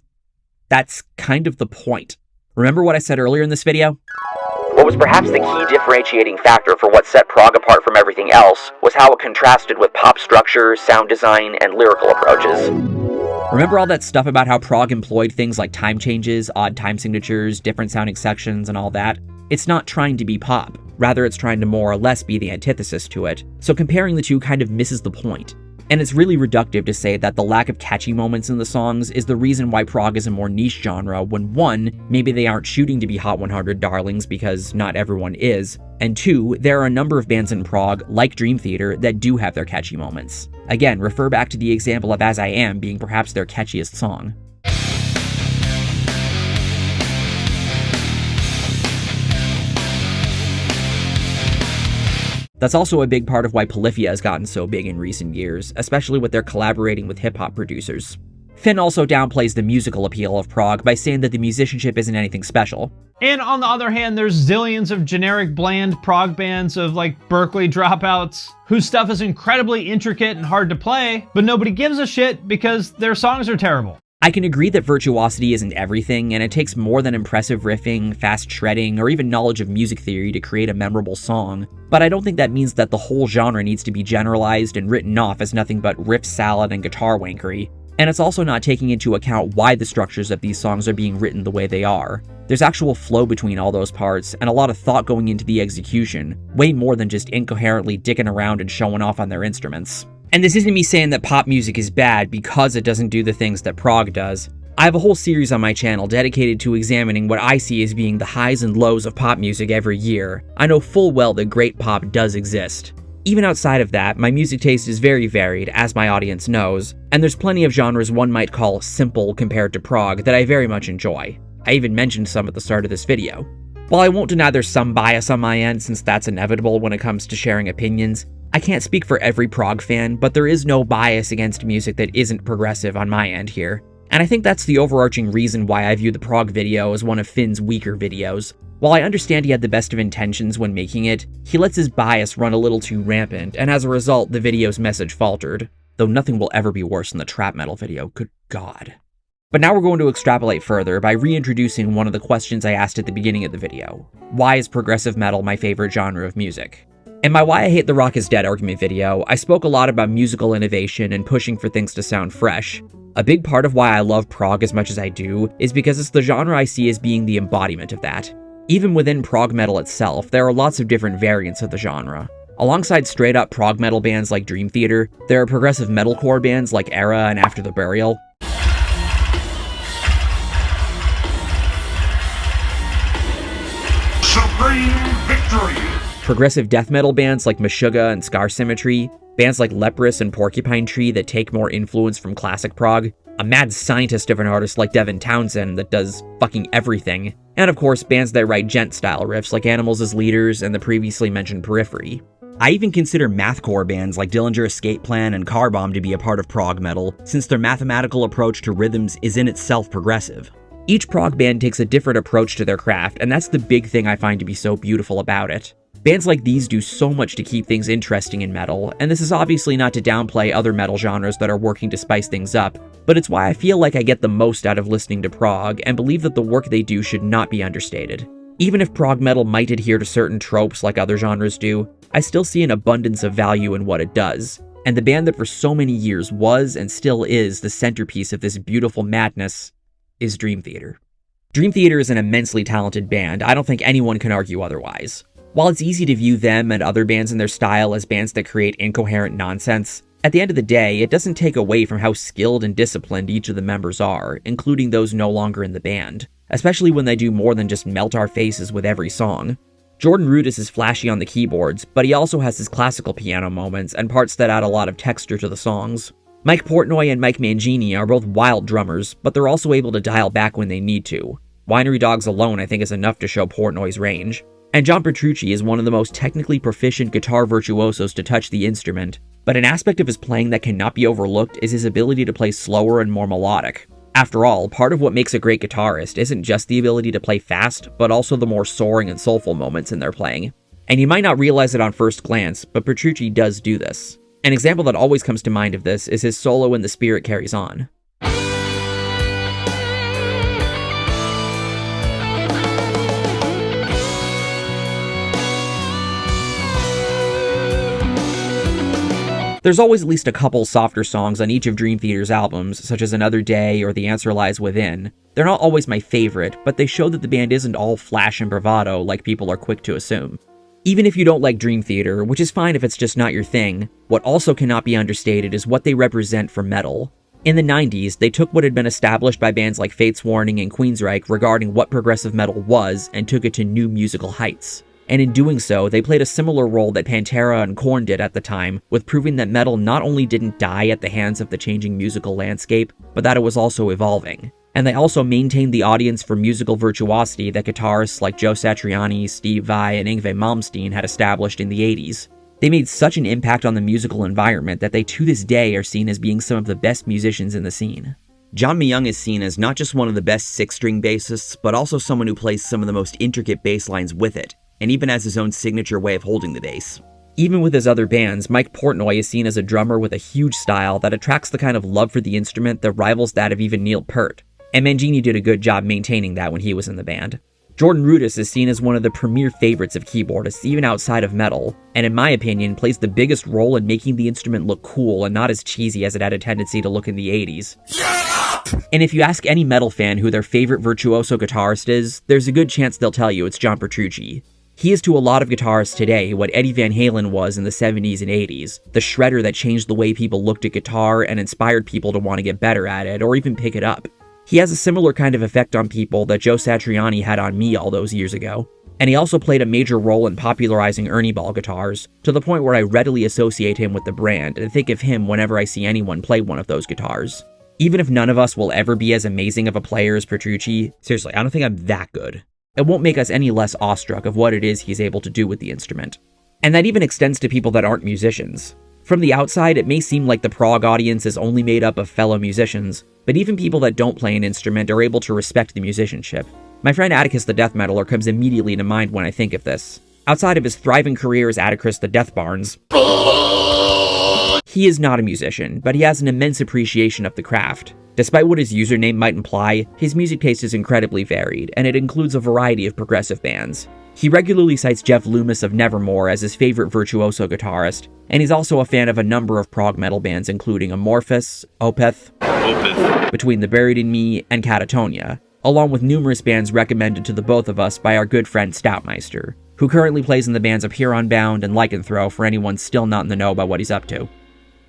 that's kind of the point. Remember what I said earlier in this video? What was perhaps the key differentiating factor for what set prog apart from everything else was how it contrasted with pop structure, sound design, and lyrical approaches. Remember all that stuff about how prog employed things like time changes, odd time signatures, different sounding sections, and all that? It's not trying to be pop. Rather, it's trying to more or less be the antithesis to it. So comparing the two kind of misses the point. And it's really reductive to say that the lack of catchy moments in the songs is the reason why prog is a more niche genre when one, maybe they aren't shooting to be Hot 100 darlings because not everyone is, and two, there are a number of bands in prog, like Dream Theater, that do have their catchy moments. Again, refer back to the example of As I Am being perhaps their catchiest song. That's also a big part of why Polyphia has gotten so big in recent years, especially with their collaborating with hip-hop producers. Finn also downplays the musical appeal of prog by saying that the musicianship isn't anything special. And on the other hand, there's zillions of generic bland prog bands of like Berklee dropouts whose stuff is incredibly intricate and hard to play, but nobody gives a shit because their songs are terrible. I can agree that virtuosity isn't everything, and it takes more than impressive riffing, fast shredding, or even knowledge of music theory to create a memorable song, but I don't think that means that the whole genre needs to be generalized and written off as nothing but riff salad and guitar wankery. And it's also not taking into account why the structures of these songs are being written the way they are. There's actual flow between all those parts, and a lot of thought going into the execution, way more than just incoherently dicking around and showing off on their instruments. And this isn't me saying that pop music is bad because it doesn't do the things that prog does. I have a whole series on my channel dedicated to examining what I see as being the highs and lows of pop music every year. I know full well that great pop does exist. Even outside of that, my music taste is very varied, as my audience knows, and there's plenty of genres one might call simple compared to prog that I very much enjoy. I even mentioned some at the start of this video. While I won't deny there's some bias on my end, since that's inevitable when it comes to sharing opinions, I can't speak for every prog fan, but there is no bias against music that isn't progressive on my end here. And I think that's the overarching reason why I view the Prog video as one of Finn's weaker videos. While I understand he had the best of intentions when making it, he lets his bias run a little too rampant, and as a result, the video's message faltered. Though nothing will ever be worse than the trap metal video, good god. But now we're going to extrapolate further by reintroducing one of the questions I asked at the beginning of the video. Why is progressive metal my favorite genre of music? In my Why I Hate the Rock is Dead argument video, I spoke a lot about musical innovation and pushing for things to sound fresh. A big part of why I love prog as much as I do is because it's the genre I see as being the embodiment of that. Even within prog metal itself, there are lots of different variants of the genre. Alongside straight-up prog metal bands like Dream Theater, there are progressive metalcore bands like Era and After the Burial. Supreme victory! Progressive death metal bands like Meshuggah and Scar Symmetry, bands like Leprous and Porcupine Tree that take more influence from classic prog, a mad scientist of an artist like Devin Townsend that does fucking everything, and of course bands that write gent-style riffs like Animals as Leaders and the previously mentioned Periphery. I even consider mathcore bands like Dillinger Escape Plan and Car Bomb to be a part of prog metal, since their mathematical approach to rhythms is in itself progressive. Each prog band takes a different approach to their craft, and that's the big thing I find to be so beautiful about it. Bands like these do so much to keep things interesting in metal, and this is obviously not to downplay other metal genres that are working to spice things up, but it's why I feel like I get the most out of listening to prog, and believe that the work they do should not be understated. Even if prog metal might adhere to certain tropes like other genres do, I still see an abundance of value in what it does, and the band that for so many years was and still is the centerpiece of this beautiful madness is Dream Theater. Dream Theater is an immensely talented band, I don't think anyone can argue otherwise. While it's easy to view them and other bands in their style as bands that create incoherent nonsense, at the end of the day, it doesn't take away from how skilled and disciplined each of the members are, including those no longer in the band, especially when they do more than just melt our faces with every song. Jordan Rudess is flashy on the keyboards, but he also has his classical piano moments and parts that add a lot of texture to the songs. Mike Portnoy and Mike Man-Genie are both wild drummers, but they're also able to dial back when they need to. Winery Dogs alone I think is enough to show Portnoy's range. And John Petrucci is one of the most technically proficient guitar virtuosos to touch the instrument, but an aspect of his playing that cannot be overlooked is his ability to play slower and more melodic. After all, part of what makes a great guitarist isn't just the ability to play fast, but also the more soaring and soulful moments in their playing. And you might not realize it on first glance, but Petrucci does do this. An example that always comes to mind of this is his solo in The Spirit Carries On. There's always at least a couple softer songs on each of Dream Theater's albums, such as Another Day or The Answer Lies Within. They're not always my favorite, but they show that the band isn't all flash and bravado like people are quick to assume. Even if you don't like Dream Theater, which is fine if it's just not your thing, what also cannot be understated is what they represent for metal. In the 90s, they took what had been established by bands like Fates Warning and Queensryche regarding what progressive metal was and took it to new musical heights. And in doing so, they played a similar role that Pantera and Korn did at the time, with proving that metal not only didn't die at the hands of the changing musical landscape, but that it was also evolving. And they also maintained the audience for musical virtuosity that guitarists like Joe Satriani, Steve Vai, and Yngwie Malmsteen had established in the 80s. They made such an impact on the musical environment that they to this day are seen as being some of the best musicians in the scene. John Myung is seen as not just one of the best six-string bassists, but also someone who plays some of the most intricate bass lines with it, and even has his own signature way of holding the bass. Even with his other bands, Mike Portnoy is seen as a drummer with a huge style that attracts the kind of love for the instrument that rivals that of even Neil Peart, and Man-Genie did a good job maintaining that when he was in the band. Jordan Rudess is seen as one of the premier favorites of keyboardists even outside of metal, and in my opinion plays the biggest role in making the instrument look cool and not as cheesy as it had a tendency to look in the 80s. And if you ask any metal fan who their favorite virtuoso guitarist is, there's a good chance they'll tell you it's John Petrucci. He is to a lot of guitarists today what Eddie Van Halen was in the 70s and 80s, the shredder that changed the way people looked at guitar and inspired people to want to get better at it or even pick it up. He has a similar kind of effect on people that Joe Satriani had on me all those years ago. And he also played a major role in popularizing Ernie Ball guitars, to the point where I readily associate him with the brand and think of him whenever I see anyone play one of those guitars. Even if none of us will ever be as amazing of a player as Petrucci, seriously, I don't think I'm that good. It won't make us any less awestruck of what it is he's able to do with the instrument. And that even extends to people that aren't musicians. From the outside, it may seem like the prog audience is only made up of fellow musicians, but even people that don't play an instrument are able to respect the musicianship. My friend Atticus the Death Metaler comes immediately to mind when I think of this. Outside of his thriving career as Atticus the Death Barnes, he is not a musician, but he has an immense appreciation of the craft. Despite what his username might imply, his music taste is incredibly varied, and it includes a variety of progressive bands. He regularly cites Jeff Loomis of Nevermore as his favorite virtuoso guitarist, and he's also a fan of a number of prog metal bands including Amorphous, Opeth, Between the Buried and Me, and Catatonia, along with numerous bands recommended to the both of us by our good friend Stoutmeister, who currently plays in the bands of Huron Bound and Lycanthrope for anyone still not in the know about what he's up to.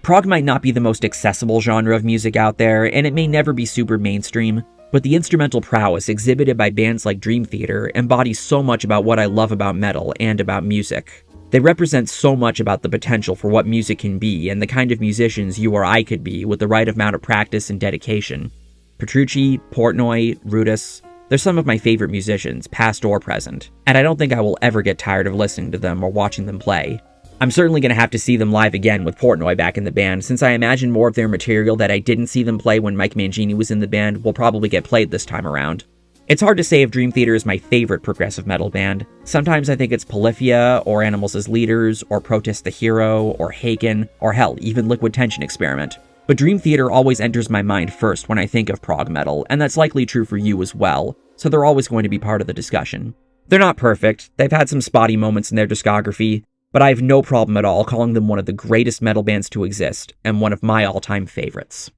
Prog might not be the most accessible genre of music out there, and it may never be super mainstream, but the instrumental prowess exhibited by bands like Dream Theater embodies so much about what I love about metal and about music. They represent so much about the potential for what music can be and the kind of musicians you or I could be with the right amount of practice and dedication. Petrucci, Portnoy, Rudis, they're some of my favorite musicians, past or present, and I don't think I will ever get tired of listening to them or watching them play. I'm certainly going to have to see them live again with Portnoy back in the band, since I imagine more of their material that I didn't see them play when Man-Genie was in the band will probably get played this time around. It's hard to say if Dream Theater is my favorite progressive metal band. Sometimes I think it's Polyphia, or Animals as Leaders, or Protest the Hero, or Haken, or hell, even Liquid Tension Experiment. But Dream Theater always enters my mind first when I think of prog metal, and that's likely true for you as well, so they're always going to be part of the discussion. They're not perfect, they've had some spotty moments in their discography, but I have no problem at all calling them one of the greatest metal bands to exist, and one of my all-time favorites.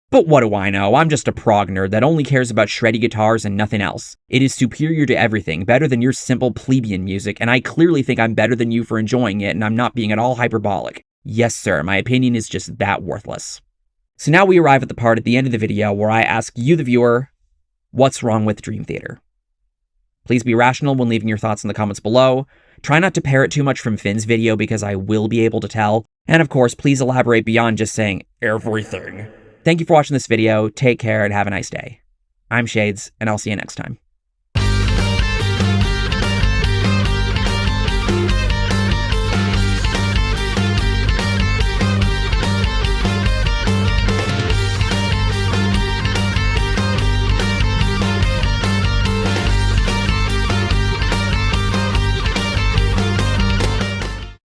But what do I know? I'm just a prog nerd that only cares about shreddy guitars and nothing else. It is superior to everything, better than your simple plebeian music, and I clearly think I'm better than you for enjoying it, and I'm not being at all hyperbolic. Yes, sir, my opinion is just that worthless. So now we arrive at the part at the end of the video where I ask you, the viewer, what's wrong with Dream Theater? Please be rational when leaving your thoughts in the comments below. Try not to parrot too much from Finn's video because I will be able to tell. And of course, please elaborate beyond just saying everything. Thank you for watching this video, take care, and have a nice day. I'm Shades, and I'll see you next time.